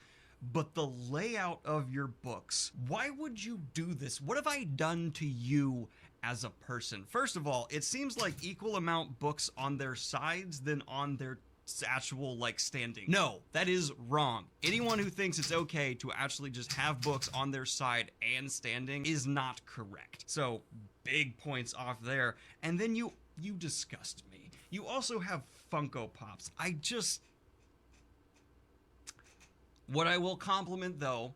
But the layout of your books, why would you do this? What have I done to you as a person? First of all, it seems like equal amount books on their sides than on their actual like standing. No, that is wrong. Anyone who thinks it's okay to actually just have books on their side and standing is not correct. So big points off there. And then you disgust me. You also have Funko Pops. What I will compliment though,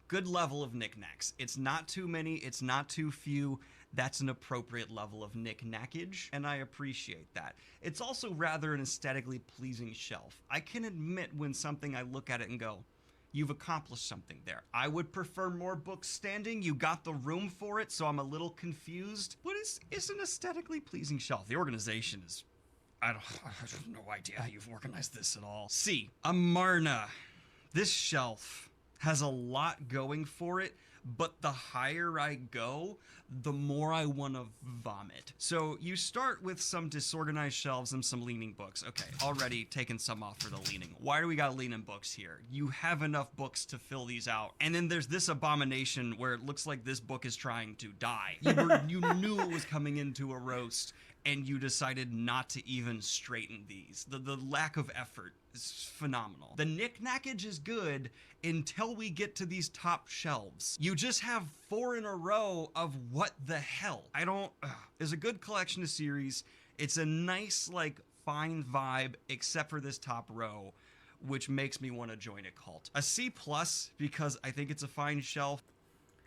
good level of knickknacks. It's not too many, it's not too few. That's an appropriate level of knick-knackage, and I appreciate that. It's also rather an aesthetically pleasing shelf. I can admit when something I look at it and go, you've accomplished something there. I would prefer more books standing. You got the room for it, so I'm a little confused. What is an aesthetically pleasing shelf? The organization is, I have no idea how you've organized this at all. C, Amarna. This shelf has a lot going for it, but the higher I go, the more I want to vomit. So you start with some disorganized shelves and some leaning books. Okay, already taken some off for the leaning. Why do we got leaning books here? You have enough books to fill these out. And then there's this abomination where it looks like this book is trying to die. You knew it was coming into a roast, and you decided not to even straighten these. The lack of effort is phenomenal. The knick-knackage is good until we get to these top shelves. You just have 4 in a row of what the hell. It's a good collection of series. It's a nice, like, fine vibe, except for this top row, which makes me want to join a cult. A C+, because I think it's a fine shelf.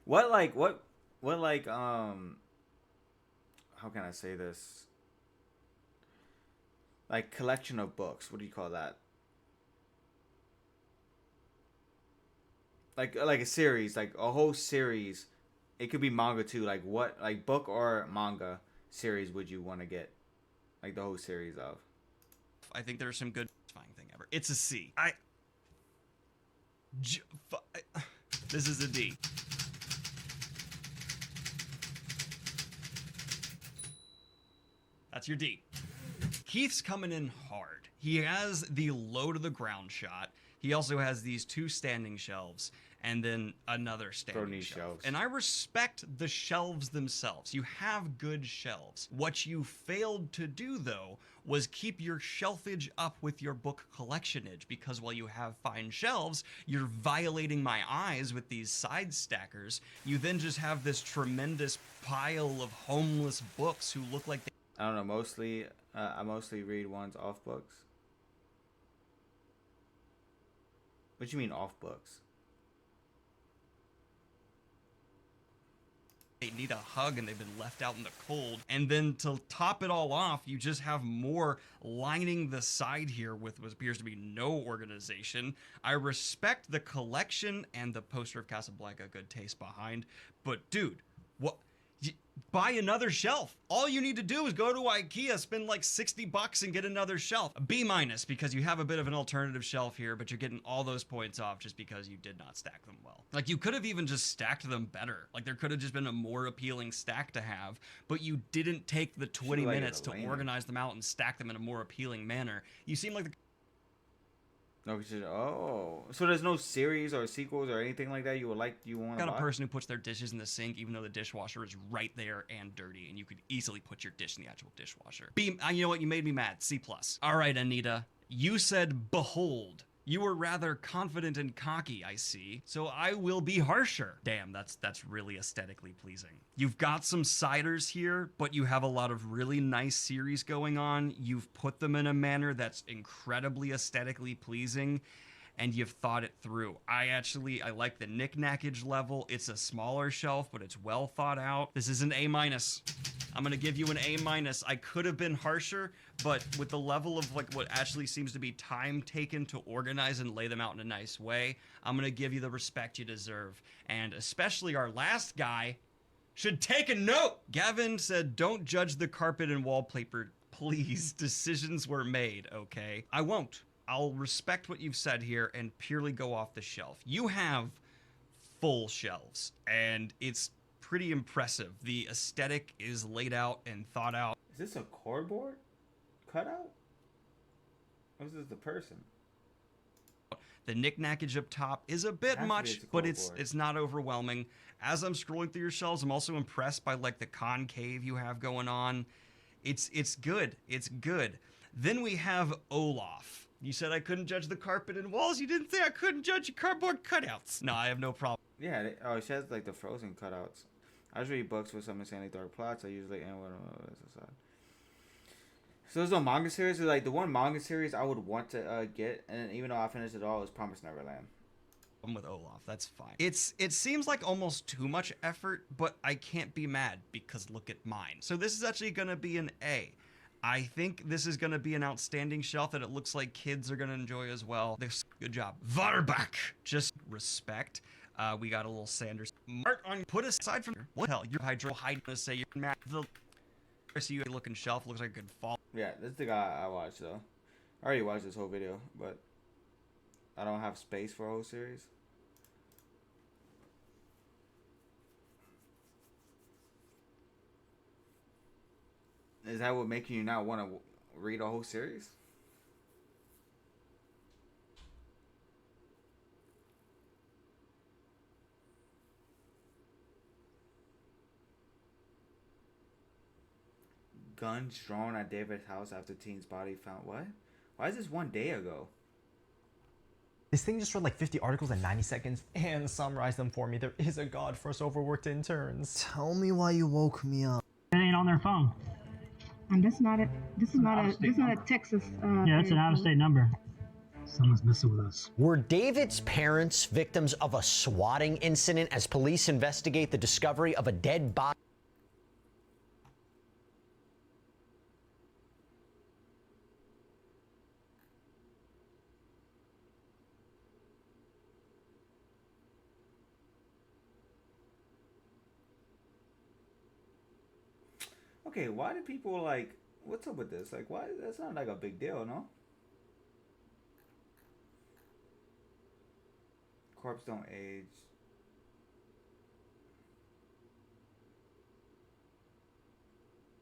What how can I say this? Like collection of books. What do you call that? Like a series, like a whole series. It could be manga too. Like what, like book or manga series would you want to get? Like the whole series of. I think there's some good satisfying thing ever. It's a C. This is a D. That's your D. Keith's coming in hard. He has the low to the ground shot. He also has these 2 standing shelves and then another standing shelf. And I respect the shelves themselves. You have good shelves. What you failed to do, though, was keep your shelfage up with your book collectionage, because while you have fine shelves, you're violating my eyes with these side stackers. You then just have this tremendous pile of homeless books who look like they... I don't know, I mostly read ones off books. What do you mean off books? They need a hug and they've been left out in the cold. And then to top it all off, you just have more lining the side here with what appears to be no organization. I respect the collection and the poster of Casablanca, good taste behind. But dude, what? Buy another shelf. All you need to do is go to IKEA, spend like $60 and get another shelf. A B- because you have a bit of an alternative shelf here, but you're getting all those points off just because you did not stack them well. Like you could have even just stacked them better. Like there could have just been a more appealing stack to have, but you didn't take the 20 minutes to organize them out and stack them in a more appealing manner. You seem like the... No, so there's no series or sequels or anything like that you want to buy? Got a person who puts their dishes in the sink even though the dishwasher is right there and dirty, and you could easily put your dish in the actual dishwasher. B, you know what? You made me mad. C+. All right, Anita. You said behold. You were rather confident and cocky, I see. So I will be harsher. Damn, that's really aesthetically pleasing. You've got some ciders here, but you have a lot of really nice series going on. You've put them in a manner that's incredibly aesthetically pleasing, and you've thought it through. I like the knick-knackage level. It's a smaller shelf, but it's well thought out. This is an A-. I'm gonna give you an A-. I could have been harsher, but with the level of like what actually seems to be time taken to organize and lay them out in a nice way, I'm gonna give you the respect you deserve. And especially our last guy should take a note. Gavin said, don't judge the carpet and wallpaper, please. Decisions were made, okay? I won't. I'll respect what you've said here and purely go off the shelf. You have full shelves, and it's pretty impressive. The aesthetic is laid out and thought out. Is this a cardboard cutout? This is the person. The knickknackage up top is a bit Has to be much, a but cardboard. it's not overwhelming. As I'm scrolling through your shelves, I'm also impressed by like the concave you have going on. It's good. It's good. Then we have Olaf. You said I couldn't judge the carpet and walls. You didn't say I couldn't judge your cardboard cutouts. No, I have no problem. Yeah. She has like the Frozen cutouts. I just read books with some insanely dark plots. I usually end with aside. So there's no manga series. Like the one manga series I would want to get, and even though I finished it all, is Promised Neverland. With Olaf, that's fine. It seems like almost too much effort, but I can't be mad because look at mine. So this is actually gonna be an A. I think this is gonna be an outstanding shelf that it looks like kids are gonna enjoy as well. Good job. Varbak, just respect. We got a little Sanders. Mark on put aside from what the hell you're hydro say you're mad. The see you looking shelf looks like a good fall. Yeah, this is the guy I watched though. I already watched this whole video, but I don't have space for a whole series. Is that what making you not want to read a whole series? Guns drawn at David's house after teen's body found. What? Why is this 1 day ago? This thing just read like 50 articles in 90 seconds and summarized them for me. There is a god for us overworked interns. Tell me why you woke me up. It ain't on their phone. And this is not a Texas. Yeah, it's an out-of-state number. Someone's messing with us. Were David's parents victims of a swatting incident as police investigate the discovery of a dead body? Okay, why do people like? What's up with this? Like, why? That's not like a big deal, no? Corpse don't age.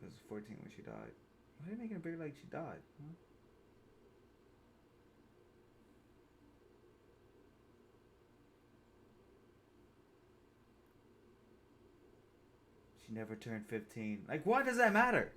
This was 14 when she died. Why are they making it bigger like she died? Huh? She never turned 15. Like, why does that matter?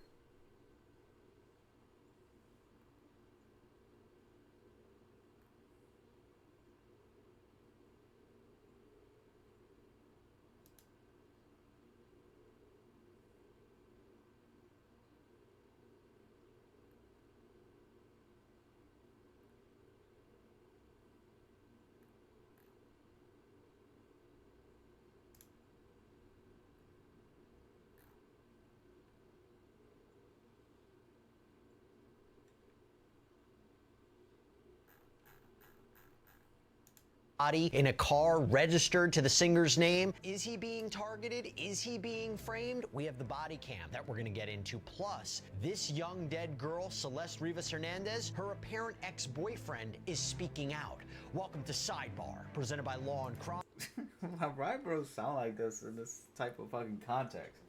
Body in a car registered to the singer's name. Is he being targeted? Is he being framed? We have the body cam that we're gonna get into. Plus, this young dead girl, Celeste Rivas Hernandez, her apparent ex-boyfriend is speaking out. Welcome to Sidebar, presented by Law and Crime. Why bros sound like this in this type of fucking context?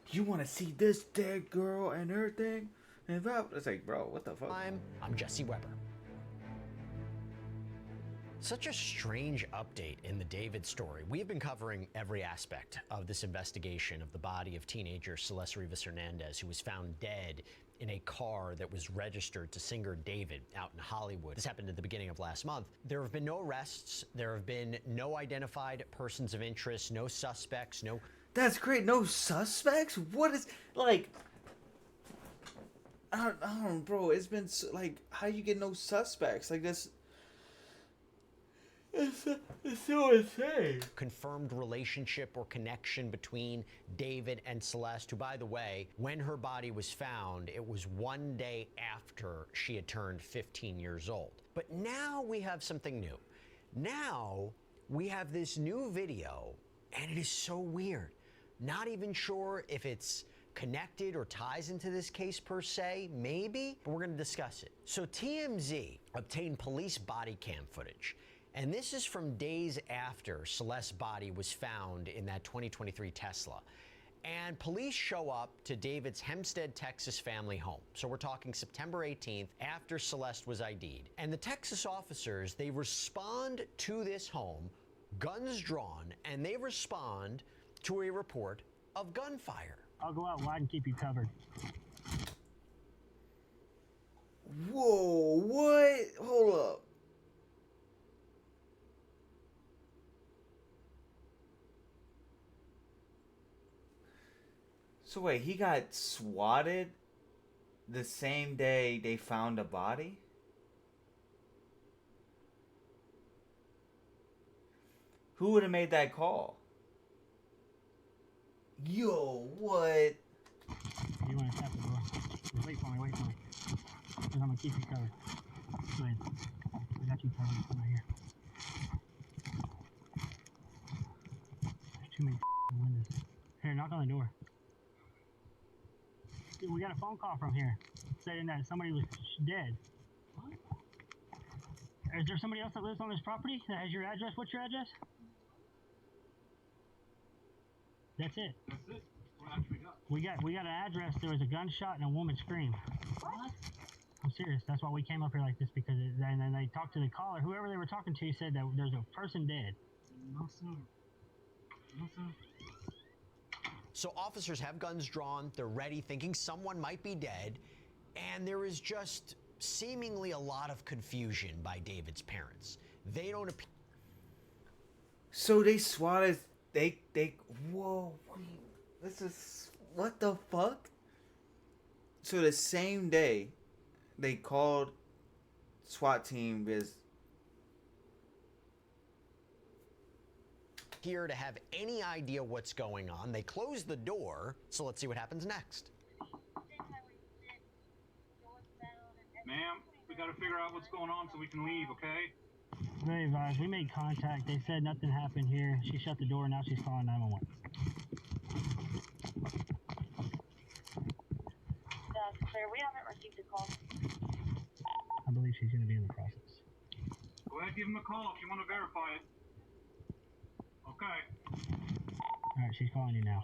You want to see this dead girl and everything? And it's like, bro, what the fuck? I'm Jesse Weber. Such a strange update in the David story. We have been covering every aspect of this investigation of the body of teenager Celeste Rivas Hernandez, who was found dead in a car that was registered to singer David out in Hollywood. This happened at the beginning of last month. There have been no arrests. There have been no identified persons of interest, no suspects, no... That's great. No suspects? What is, like... I don't, bro. It's been, like, how do you get no suspects? Like, this... It's so insane. Confirmed relationship or connection between David and Celeste, who, by the way, when her body was found, it was 1 day after she had turned 15 years old. But now we have something new. Now we have this new video, and it is so weird. Not even sure if it's connected or ties into this case per se, maybe, but we're going to discuss it. So TMZ obtained police body cam footage. And this is from days after Celeste's body was found in that 2023 Tesla. And police show up to David's Hempstead, Texas family home. So we're talking September 18th, after Celeste was ID'd. And the Texas officers, they respond to this home, guns drawn, and they respond to a report of gunfire. I'll go out wide and keep you covered. Whoa, what? Hold up. So wait, he got swatted the same day they found a body? Who would have made that call? Yo, what? You want to tap the door? Just wait for me, wait for me. Because I'm going to keep you covered. Go ahead. I got you covered. Come right here. There's too many windows. Here, knock on the door. Dude, we got a phone call from here saying that somebody was dead. What? Is there somebody else that lives on this property that has your address? What's your address? That's it. That's it. What actually got? We got an address. There was a gunshot and a woman screamed. What? I'm serious. That's why we came up here like this, because and then they talked to the caller. Whoever they were talking to said that there's a person dead. No, sir. No, sir. So officers have guns drawn, they're ready, thinking someone might be dead, and there is just seemingly a lot of confusion by David's parents. They don't appear. So they swatted. They. Whoa, wait. This is. What the fuck? So the same day, they called SWAT team is here to have any idea what's going on. They close the door, so let's see what happens next. Ma'am, we gotta figure out what's going on so we can leave, okay? They advised. We made contact. They said nothing happened here. She shut the door. Now she's calling 911. That's clear. We haven't received a call. I believe she's going to be in the process. Go ahead, give him a call if you want to verify it. Okay. All right, she's calling you now.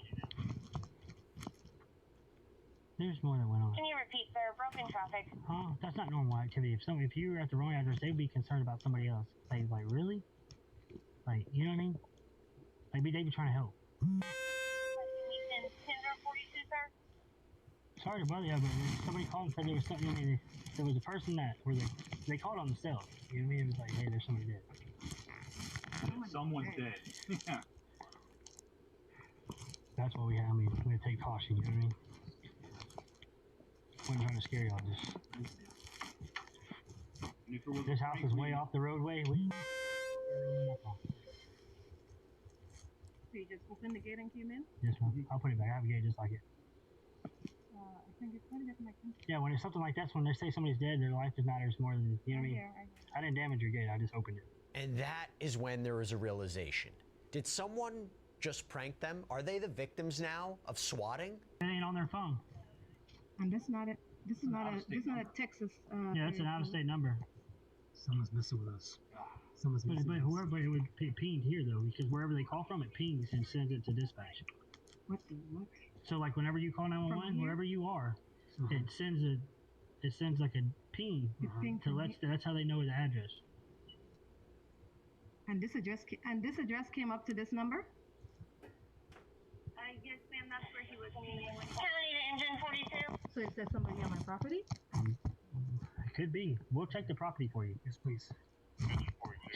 There's more that went on. Can you repeat, sir? Broken traffic. Huh? That's not normal activity. If you were at the wrong address, they'd be concerned about somebody else. Like really? Like, you know what I mean? Like, they'd be trying to help. Can you send Tinder 42, sir? Sorry to bother you, but somebody called and said there was something. I mean, there was a person that where they called on themselves. You know what I mean? It was like, hey, there's somebody dead. Someone's dead. Yeah. That's what we have. I mean, we're gonna take caution. You know what I mean? Wasn't trying to scare y'all. Just this house is way off the roadway. So you just opened the gate and came in? Yes, ma'am. I'll put it back. I have a gate just like it. I think it's going to get my Yeah, when it's something like that, when they say somebody's dead, their life matters more than, you know what I mean? I didn't damage your gate. I just opened it. And that is when there is a realization. Did someone just prank them? Are they the victims now of swatting? It ain't on their phone. And this is not a Texas. Yeah, that's an out-of-state number. Someone's messing with us. Someone's messing with us. But whoever it would ping here though, because wherever they call from, it pings and sends it to dispatch. What the what? So like whenever you call 911, wherever you are, it sends like a ping that's how they know the address. And this address came up to this number? Yes, ma'am. That's where he was meeting with County to Engine 42. So it says somebody on my property? It could be. We'll check the property for you. Yes, please.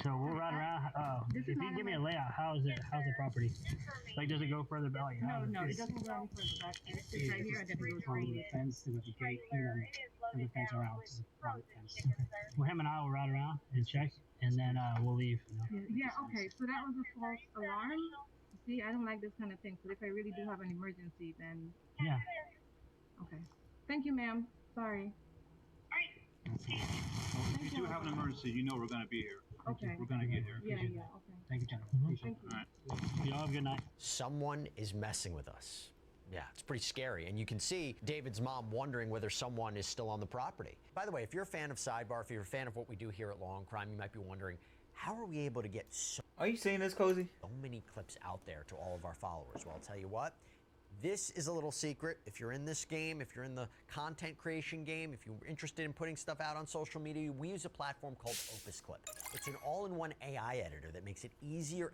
So we'll ride around. If you give me a layout, how's the property? Like, does it go further back? Like, No, it doesn't go any further back. It's right here, and then it goes right here. Fence, there's a gate, and the fence around, which is a private fence. Well, him and I will ride around and check, and then we'll leave. Yeah, okay. So that was a false alarm. See, I don't like this kind of thing. So if I really do have an emergency, then yeah. Okay. Thank you, ma'am. Sorry. Well, if you do have an emergency, you know we're going to be here. Okay. We're going to get here. Yeah, Appreciate yeah. that. Okay. Thank you, Jennifer. Appreciate it. Thank you. All right. Y'all have a good night. Someone is messing with us. Yeah, it's pretty scary. And you can see David's mom wondering whether someone is still on the property. By the way, if you're a fan of Sidebar, if you're a fan of what we do here at Law and Crime, you might be wondering, how are we able to get so Are you seeing this, Cozy? many clips out there to all of our followers? Well, I'll tell you what, This is a little secret. If you're in this game, if you're in the content creation game, if you're interested in putting stuff out on social media, we use a platform called Opus Clip. It's an all-in-one AI editor that makes it easier.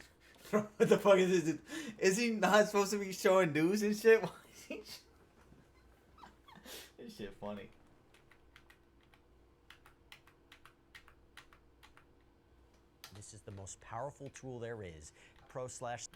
What the fuck is this? Is he not supposed to be showing news and shit? Why is he? This shit funny. This is the most powerful tool there is.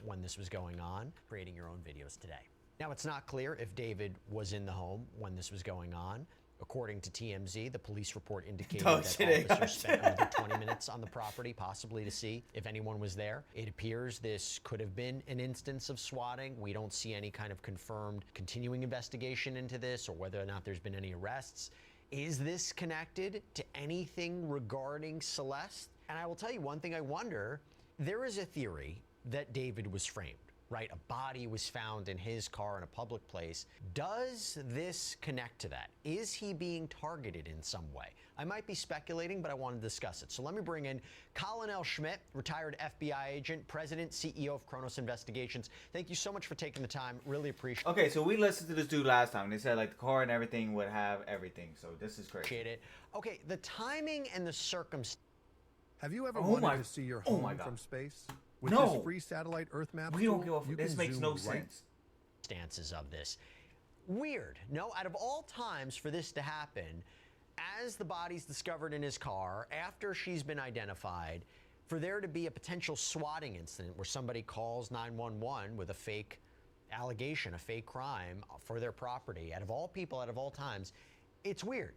When this was going on, creating your own videos today. Now, it's not clear if David was in the home when this was going on. According to TMZ, the police report indicated that officers spent another 20 minutes on the property, possibly to see if anyone was there. It appears this could have been an instance of swatting. We don't see any kind of confirmed continuing investigation into this or whether or not there's been any arrests. Is this connected to anything regarding Celeste? And I will tell you one thing I wonder, there is a theory that David was framed, right? A body was found in his car in a public place. Does this connect to that? Is he being targeted in some way? I might be speculating, but I want to discuss it. So let me bring in Colin L. Schmidt, retired FBI agent, president, CEO of Kronos Investigations. Thank you so much for taking the time. Really appreciate it. Okay, so we listened to this dude last time. They said like the car and everything would have everything. So this is crazy. Appreciate it. Okay, the timing and the circumstances. Have you ever wanted to see your home from space? With No. this free satellite Earth map We don't tool, give a fuck. you This can makes zoom no right sense. Stances of this. Weird. No, out of all times for this to happen, as the body's discovered in his car, after she's been identified, for there to be a potential swatting incident where somebody calls 911 with a fake allegation, a fake crime for their property, out of all people, out of all times, it's weird.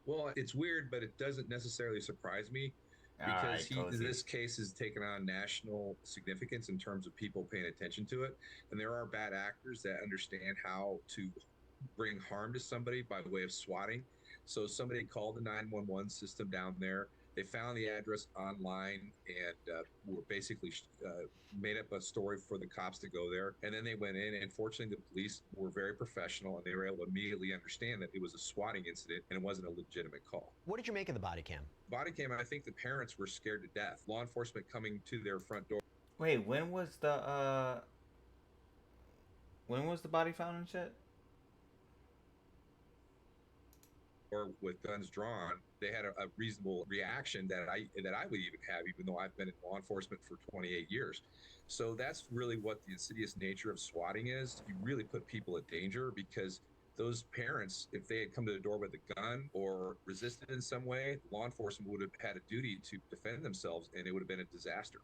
Well, it's weird, but it doesn't necessarily surprise me because this case has taken on national significance in terms of people paying attention to it. And there are bad actors that understand how to bring harm to somebody by way of swatting. So somebody called the 911 system down there. They found the address online and were basically made up a story for the cops to go there. And then they went in, and fortunately, the police were very professional, and they were able to immediately understand that it was a swatting incident and it wasn't a legitimate call. What did you make of the body cam? Body cam, I think the parents were scared to death. Law enforcement coming to their front door. Wait, when was the body found and shit? Or with guns drawn, they had a reasonable reaction that I would even have, even though I've been in law enforcement for 28 years. So that's really what the insidious nature of swatting is. You really put people at danger because those parents, if they had come to the door with a gun or resisted in some way, law enforcement would have had a duty to defend themselves, and it would have been a disaster.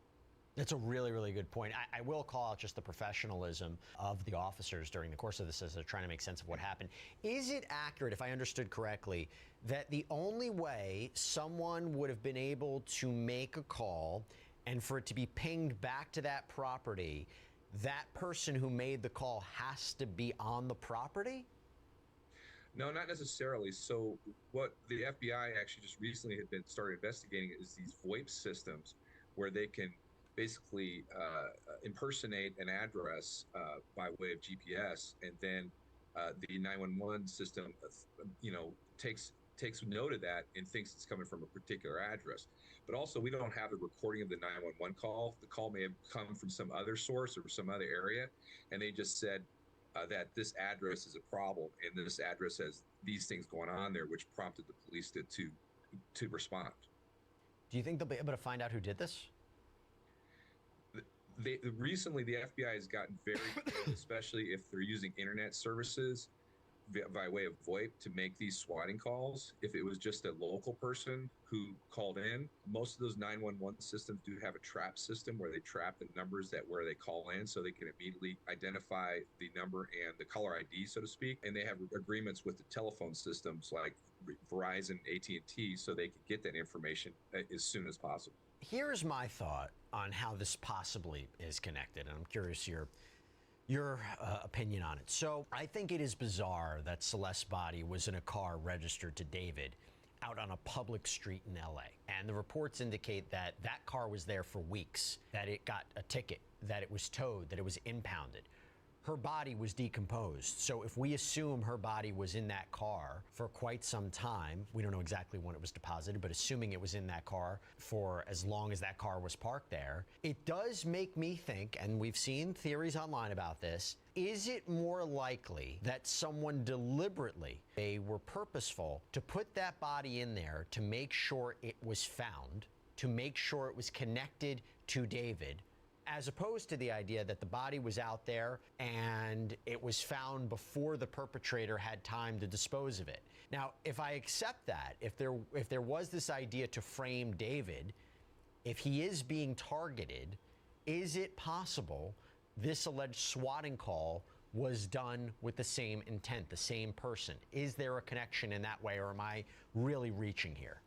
That's a really, really good point. I will call out just the professionalism of the officers during the course of this as they're trying to make sense of what happened. Is it accurate, if I understood correctly, that the only way someone would have been able to make a call and for it to be pinged back to that property, that person who made the call has to be on the property? No, not necessarily. So what the FBI actually just recently had been started investigating is these VoIP systems where they can basically impersonate an address by way of GPS, and then the 911 system, takes note of that and thinks it's coming from a particular address. But also, we don't have the recording of the 911 call. The call may have come from some other source or some other area, and they just said that this address is a problem, and this address has these things going on there, which prompted the police to respond. Do you think they'll be able to find out who did this? Recently, the FBI has gotten very good, especially if they're using internet services by way of VoIP to make these swatting calls. If it was just a local person who called in, most of those 911 systems do have a trap system where they trap the numbers where they call in, so they can immediately identify the number and the caller ID, so to speak. And they have agreements with the telephone systems like Verizon, AT&T, so they can get that information as soon as possible. Here's my thought on how this possibly is connected, and I'm curious your opinion on it. So I think it is bizarre that Celeste's body was in a car registered to David out on a public street in LA. And the reports indicate that that car was there for weeks, that it got a ticket, that it was towed, that it was impounded. her body was decomposed. So if we assume her body was in that car for quite some time, we don't know exactly when it was deposited, but assuming it was in that car for as long as that car was parked there, it does make me think, and we've seen theories online about this, is it more likely that someone deliberately, they were purposeful to put that body in there to make sure it was found, to make sure it was connected to David, as opposed to the idea that the body was out there and it was found before the perpetrator had time to dispose of it? Now, if I accept that, if there was this idea to frame David, if he is being targeted, is it possible this alleged swatting call was done with the same intent, the same person? Is there a connection in that way, or am I really reaching here?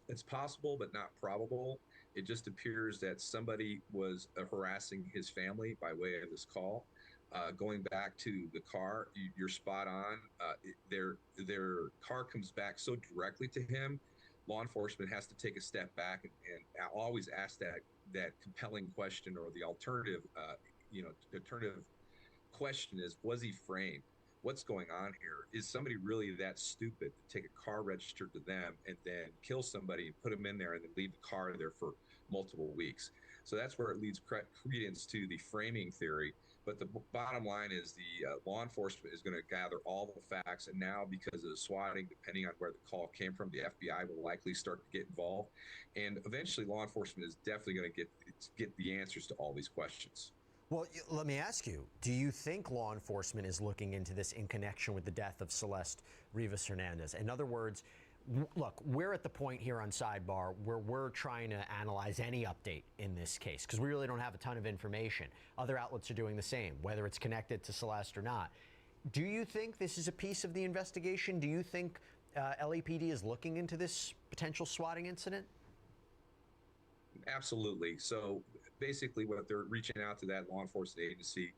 It's possible, but not probable. It just appears that somebody was harassing his family by way of this call. Going back to the car, you're spot on. Their car comes back so directly to him, law enforcement has to take a step back and always ask that compelling question, or the alternative question is, was he framed? What's going on here? Is somebody really that stupid to take a car registered to them and then kill somebody and put them in there and then leave the car there for multiple weeks? So that's where it leads credence to the framing theory. But the bottom line is the law enforcement is going to gather all the facts. And now, because of the swatting, depending on where the call came from, the FBI will likely start to get involved. And eventually, law enforcement is definitely going to get the answers to all these questions. Well, let me ask you, do you think law enforcement is looking into this in connection with the death of Celeste Rivas Hernandez? In other words, look, we're at the point here on Sidebar where we're trying to analyze any update in this case, because we really don't have a ton of information. Other outlets are doing the same, whether it's connected to Celeste or not. Do you think this is a piece of the investigation? Do you think LAPD is looking into this potential swatting incident? Absolutely. So basically what they're reaching out to that law enforcement agency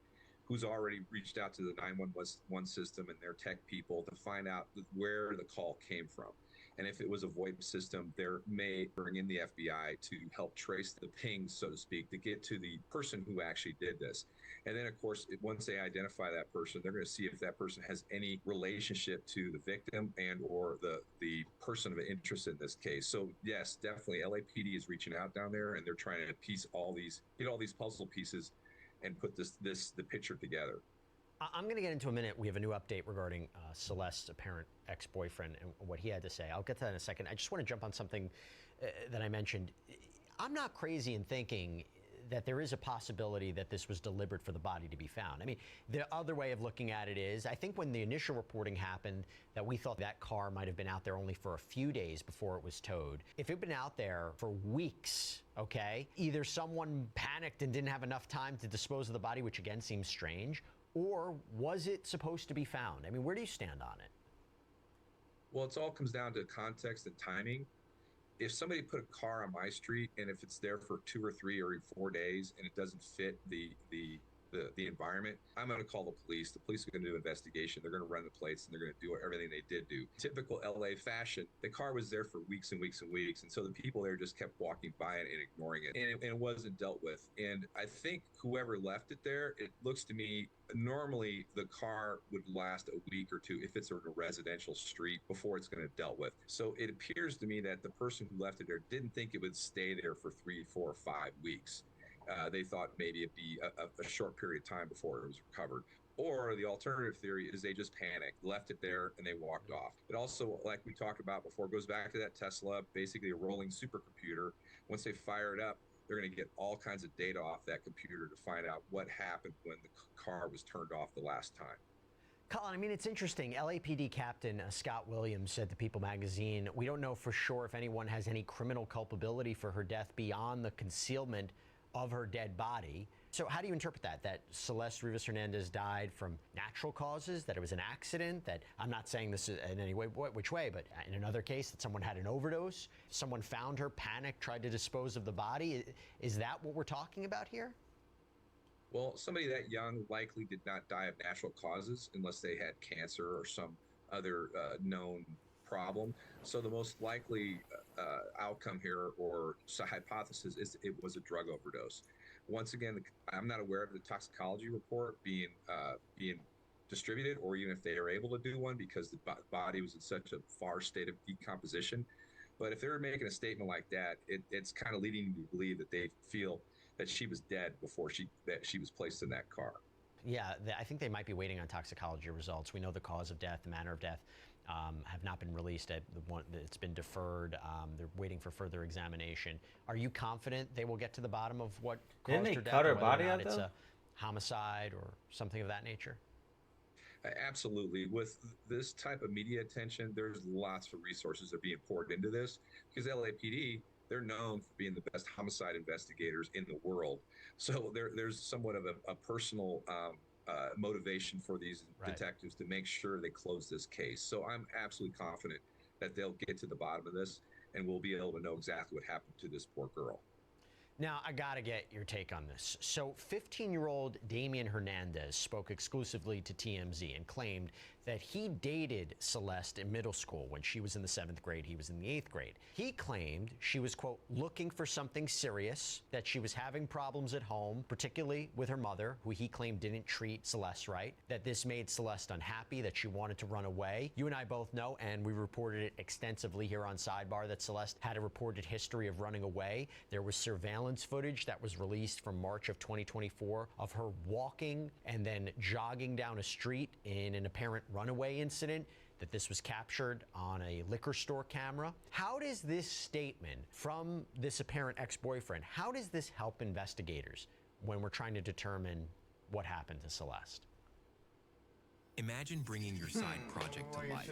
who's already reached out to the 911 system and their tech people to find out where the call came from. And if it was a VoIP system, they may bring in the FBI to help trace the ping, so to speak, to get to the person who actually did this. And then, of course, once they identify that person, they're going to see if that person has any relationship to the victim and or the person of interest in this case. So, yes, definitely, LAPD is reaching out down there, and they're trying to get all these puzzle pieces and put the picture together. I'm going to get into a minute. We have a new update regarding Celeste's apparent ex-boyfriend and what he had to say. I'll get to that in a second. I just want to jump on something that I mentioned. I'm not crazy in thinking that there is a possibility that this was deliberate for the body to be found. I mean, the other way of looking at it is, I think when the initial reporting happened, that we thought that car might have been out there only for a few days before it was towed. If it had been out there for weeks, okay, either someone panicked and didn't have enough time to dispose of the body, which again seems strange, or was it supposed to be found? I mean, where do you stand on it? Well, it all comes down to context and timing. If somebody put a car on my street and if it's there for 2 or 3 or 4 days and it doesn't fit the environment, I'm going to call the police. The police are going to do an investigation. They're going to run the plates and they're going to do everything they did do. Typical LA fashion, the car was there for weeks and weeks and weeks. And so the people there just kept walking by it and ignoring it. And it wasn't dealt with. And I think whoever left it there, it looks to me, normally the car would last a week or two if it's in a residential street before it's going to be dealt with. So it appears to me that the person who left it there didn't think it would stay there for 3, 4, or 5 weeks. They thought maybe it'd be a short period of time before it was recovered. Or the alternative theory is they just panicked, left it there, and they walked off. It also, like we talked about before, goes back to that Tesla, basically a rolling supercomputer. Once they fire it up, they're going to get all kinds of data off that computer to find out what happened when the car was turned off the last time. Colin, I mean, it's interesting. LAPD Captain Scott Williams said to People magazine, "We don't know for sure if anyone has any criminal culpability for her death beyond the concealment of her dead body." So how do you interpret that? That Celeste Rivas Hernandez died from natural causes, that it was an accident, that I'm not saying this in any way, which way, but in another case that someone had an overdose, someone found her, panicked, tried to dispose of the body. Is that what we're talking about here? Well, somebody that young likely did not die of natural causes unless they had cancer or some other known problem. So the most likely outcome here, or hypothesis, is it was a drug overdose. Once again, I'm not aware of the toxicology report being distributed, or even if they are able to do one, because the body was in such a far state of decomposition. But if they're making a statement like that, it's kind of leading me to believe that they feel that she was dead before she was placed in that car. Yeah, I think they might be waiting on toxicology results. We know the cause of death, the manner of death, have not been released. It's been deferred. They're waiting for further examination. Are you confident they will get to the bottom of what caused her death? Cut her whether body or not out, it's though? a homicide or something of that nature? Absolutely. With this type of media attention, there's lots of resources that are being poured into this, because LAPD, they're known for being the best homicide investigators in the world. So there's somewhat of a personal motivation for these detectives to make sure they close this case. So I'm absolutely confident that they'll get to the bottom of this, and we'll be able to know exactly what happened to this poor girl. Now, I gotta get your take on this. So 15-year-old Damian Hernandez spoke exclusively to TMZ and claimed that he dated Celeste in middle school when she was in the 7th grade, he was in the 8th grade. He claimed she was, quote, looking for something serious, that she was having problems at home, particularly with her mother, who he claimed didn't treat Celeste right, that this made Celeste unhappy, that she wanted to run away. You and I both know, and we reported it extensively here on Sidebar, that Celeste had a reported history of running away. There was surveillance footage that was released from March of 2024 of her walking and then jogging down a street in an apparent runaway incident, that this was captured on a liquor store camera. How does this statement from this apparent ex-boyfriend, how does this help investigators when we're trying to determine what happened to Celeste? Imagine bringing your side project to life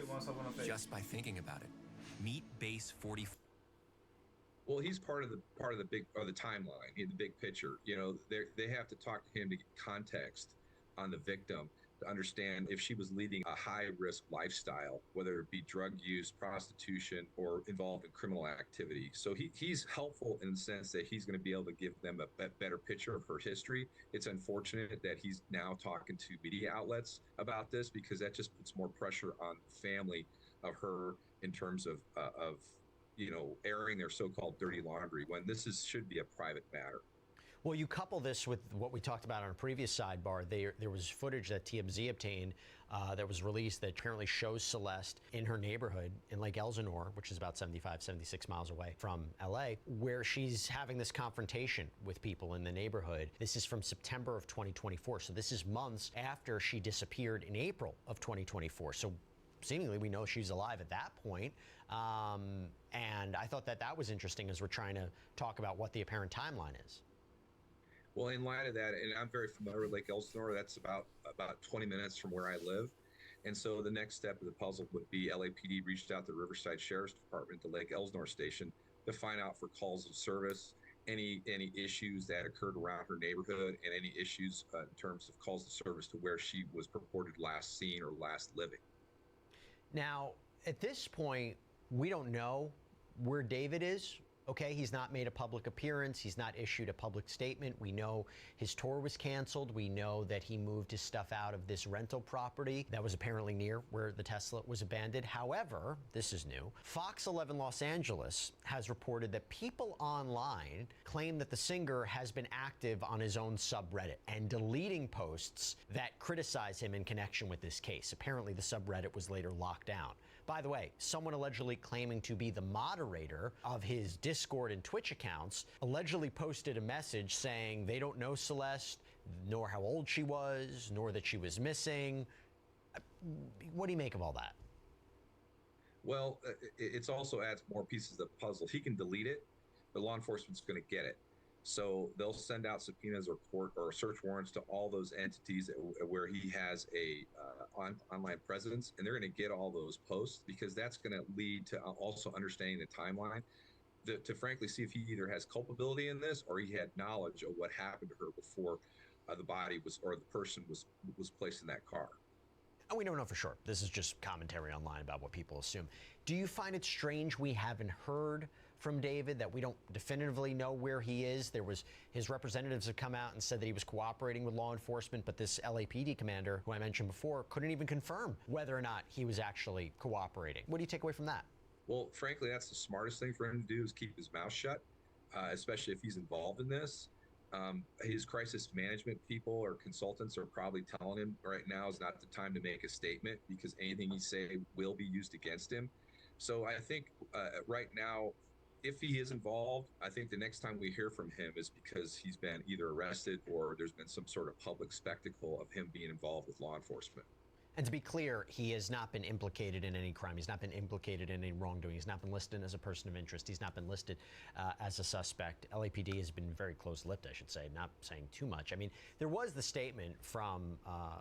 just by thinking about it. Meet Base 44. Well, he's part of the big, or the timeline, the big picture. You know, they have to talk to him to get context on the victim, to understand if she was leading a high-risk lifestyle, whether it be drug use, prostitution, or involved in criminal activity. So he's helpful in the sense that he's going to be able to give them a better picture of her history. It's unfortunate that he's now talking to media outlets about this, because that just puts more pressure on the family of her in terms of you know, airing their so-called dirty laundry, when this should be a private matter. Well, you couple this with what we talked about on a previous sidebar. There was footage that TMZ obtained that was released that apparently shows Celeste in her neighborhood in Lake Elsinore, which is about 76 miles away from LA, where she's having this confrontation with people in the neighborhood. This is from September of 2024. So this is months after she disappeared in April of 2024. So seemingly we know she's alive at that point. And I thought that was interesting as we're trying to talk about what the apparent timeline is. Well, in light of that, and I'm very familiar with Lake Elsinore, that's about 20 minutes from where I live. And so the next step of the puzzle would be LAPD reached out to Riverside Sheriff's Department, the Lake Elsinore station, to find out for calls of service, any issues that occurred around her neighborhood, and any issues in terms of calls of service to where she was purported last seen or last living. Now, at this point, we don't know where David is. Okay, he's not made a public appearance. He's not issued a public statement. We know his tour was canceled. We know that he moved his stuff out of this rental property that was apparently near where the Tesla was abandoned. However, this is new. Fox 11 Los Angeles has reported that people online claim that the singer has been active on his own subreddit and deleting posts that criticize him in connection with this case. Apparently, the subreddit was later locked down. By the way, someone allegedly claiming to be the moderator of his Discord and Twitch accounts allegedly posted a message saying they don't know Celeste, nor how old she was, nor that she was missing. What do you make of all that? Well, it also adds more pieces of the puzzle. He can delete it, but law enforcement's going to get it. So they'll send out subpoenas or court or search warrants to all those entities where he has a online presence, and they're going to get all those posts, because that's going to lead to also understanding the timeline to frankly see if he either has culpability in this or he had knowledge of what happened to her before the body was, or the person was placed in that car. And we don't know for sure. This is just commentary online about what people assume. Do you find it strange we haven't heard from David, that we don't definitively know where he is? There was, his representatives have come out and said that he was cooperating with law enforcement, but this LAPD commander, who I mentioned before, couldn't even confirm whether or not he was actually cooperating. What do you take away from that? Well, frankly, that's the smartest thing for him to do, is keep his mouth shut, especially if he's involved in this. His crisis management people or consultants are probably telling him right now is not the time to make a statement because anything he say will be used against him. So I think right now, if he is involved, I think the next time we hear from him is because he's been either arrested or there's been some sort of public spectacle of him being involved with law enforcement. And to be clear, he has not been implicated in any crime. He's not been implicated in any wrongdoing. He's not been listed as a person of interest. He's not been listed as a suspect. LAPD has been very close-lipped, I should say, not saying too much. I mean, there was the statement from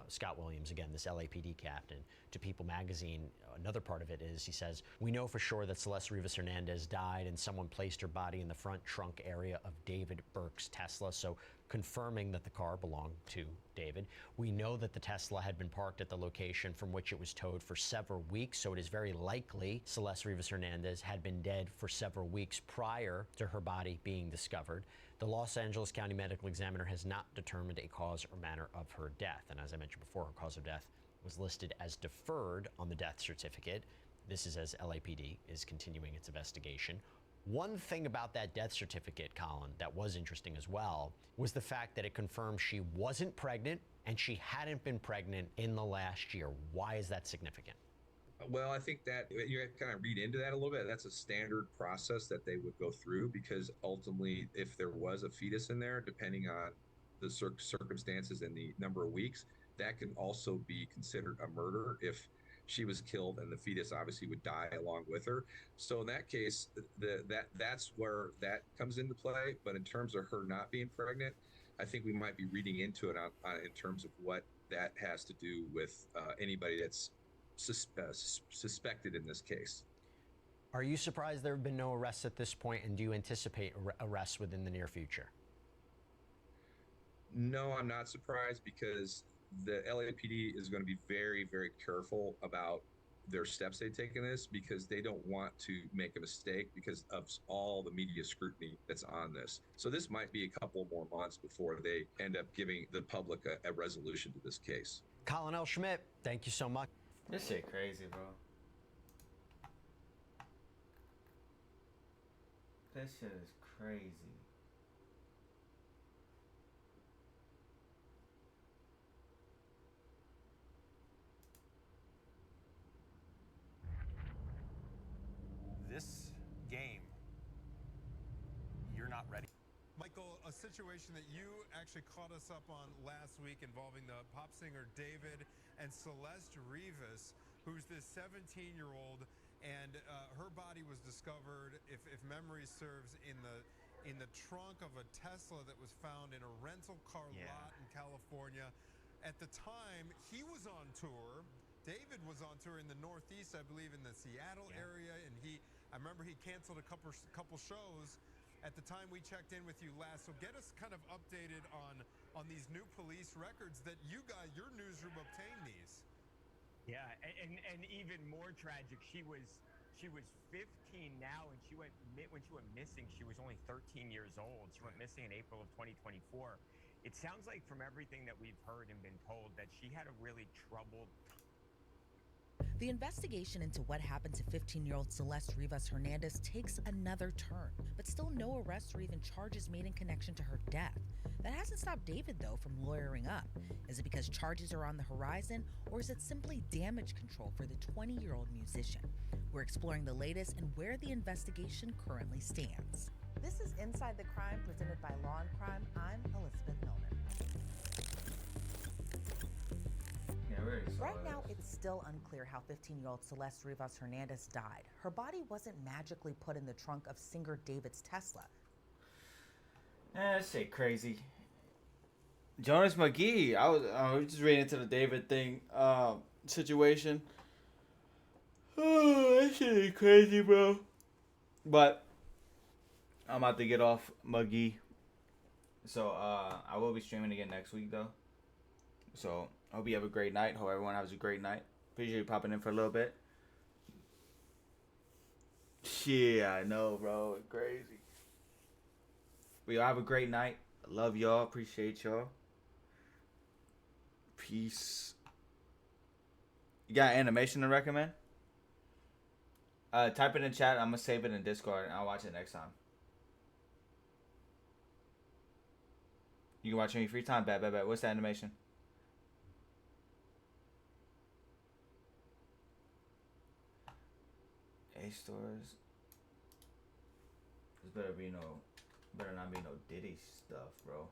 Scott Williams, again, this LAPD captain, to People magazine. Another part of it is he says, "We know for sure that Celeste Rivas Hernandez died and someone placed her body in the front trunk area of David Burke's Tesla." So confirming that the car belonged to David. We know that the Tesla had been parked at the location from which it was towed for several weeks, so it is very likely Celeste Rivas Hernandez had been dead for several weeks prior to her body being discovered. The Los Angeles County Medical Examiner has not determined a cause or manner of her death, and as I mentioned before, her cause of death was listed as deferred on the death certificate. This is as LAPD is continuing its investigation. One thing about that death certificate, Colin, that was interesting as well, was the fact that it confirmed she wasn't pregnant and she hadn't been pregnant in the last year. Why is that significant? Well, I think that you kind of read into that a little bit. That's a standard process that they would go through because ultimately, if there was a fetus in there, depending on the circumstances and the number of weeks, that can also be considered a murder if she was killed and the fetus obviously would die along with her. So in that case, that's where that comes into play. But in terms of her not being pregnant, I think we might be reading into it in terms of what that has to do with anybody that's suspected in this case. Are you surprised there have been no arrests at this point, and do you anticipate arrests within the near future? No, I'm not surprised because the LAPD is going to be very, very careful about their steps they take in this because they don't want to make a mistake because of all the media scrutiny that's on this. So this might be a couple more months before they end up giving the public a resolution to this case. Colin L. Schmidt, thank you so much. This shit crazy, bro. This shit is crazy. This game, you're not ready. Michael, a situation that you actually caught us up on last week involving the pop singer David and Celeste Rivas, who's this 17-year-old, and her body was discovered, if memory serves, in the trunk of a Tesla that was found in a rental car lot in California. At the time, he was on tour. David was on tour in the Northeast, I believe, in the Seattle area, and I remember he canceled a couple shows at the time we checked in with you last. So get us kind of updated on these new police records that you guys, your newsroom, obtained these. Yeah, and even more tragic, she was 15 now, and when she went missing, she was only 13 years old. She went missing in April of 2024. It sounds like from everything that we've heard and been told that she had a really troubled. The investigation into what happened to 15-year-old Celeste Rivas Hernandez takes another turn, but still no arrests or even charges made in connection to her death. That hasn't stopped David, though, from lawyering up. Is it because charges are on the horizon, or is it simply damage control for the 20-year-old musician? We're exploring the latest and where the investigation currently stands. This is Inside the Crime, presented by Law and Crime. I'm Elizabeth Milner. Right now, it's still unclear how 15-year-old Celeste Rivas Hernandez died. Her body wasn't magically put in the trunk of singer David's Tesla. That shit crazy. Jonas McGee. I was just reading into the David thing situation. Oh, that shit is crazy, bro. But I'm about to get off McGee. So I will be streaming again next week, though. So I hope you have a great night. Hope everyone has a great night. Appreciate you popping in for a little bit. Shit, I know, bro. It's crazy. But y'all have a great night. Love y'all. Appreciate y'all. Peace. You got animation to recommend? Type it in chat. I'm going to save it in Discord and I'll watch it next time. You can watch in your free time. Bet. What's the animation? A stores. This better not be no Diddy stuff, bro.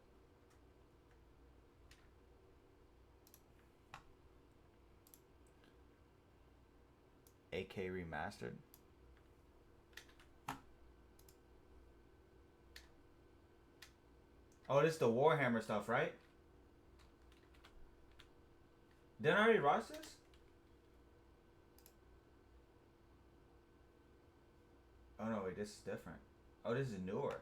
AK remastered. Oh, this is the Warhammer stuff, right? Didn't I already watch this? Oh no, wait, this is different. Oh, this is newer.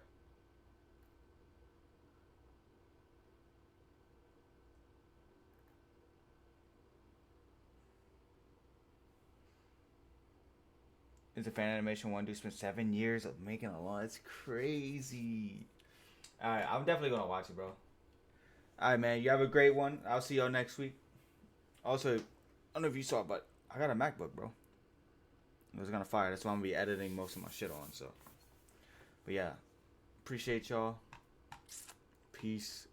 It's a fan animation. One dude spent 7 years of making a lot. It's crazy. Alright, I'm definitely gonna watch it, bro. Alright, man. You have a great one. I'll see y'all next week. Also, I don't know if you saw it, but I got a MacBook, bro. It was gonna fire. That's why I'm gonna be editing most of my shit on. So, but yeah, appreciate y'all. Peace.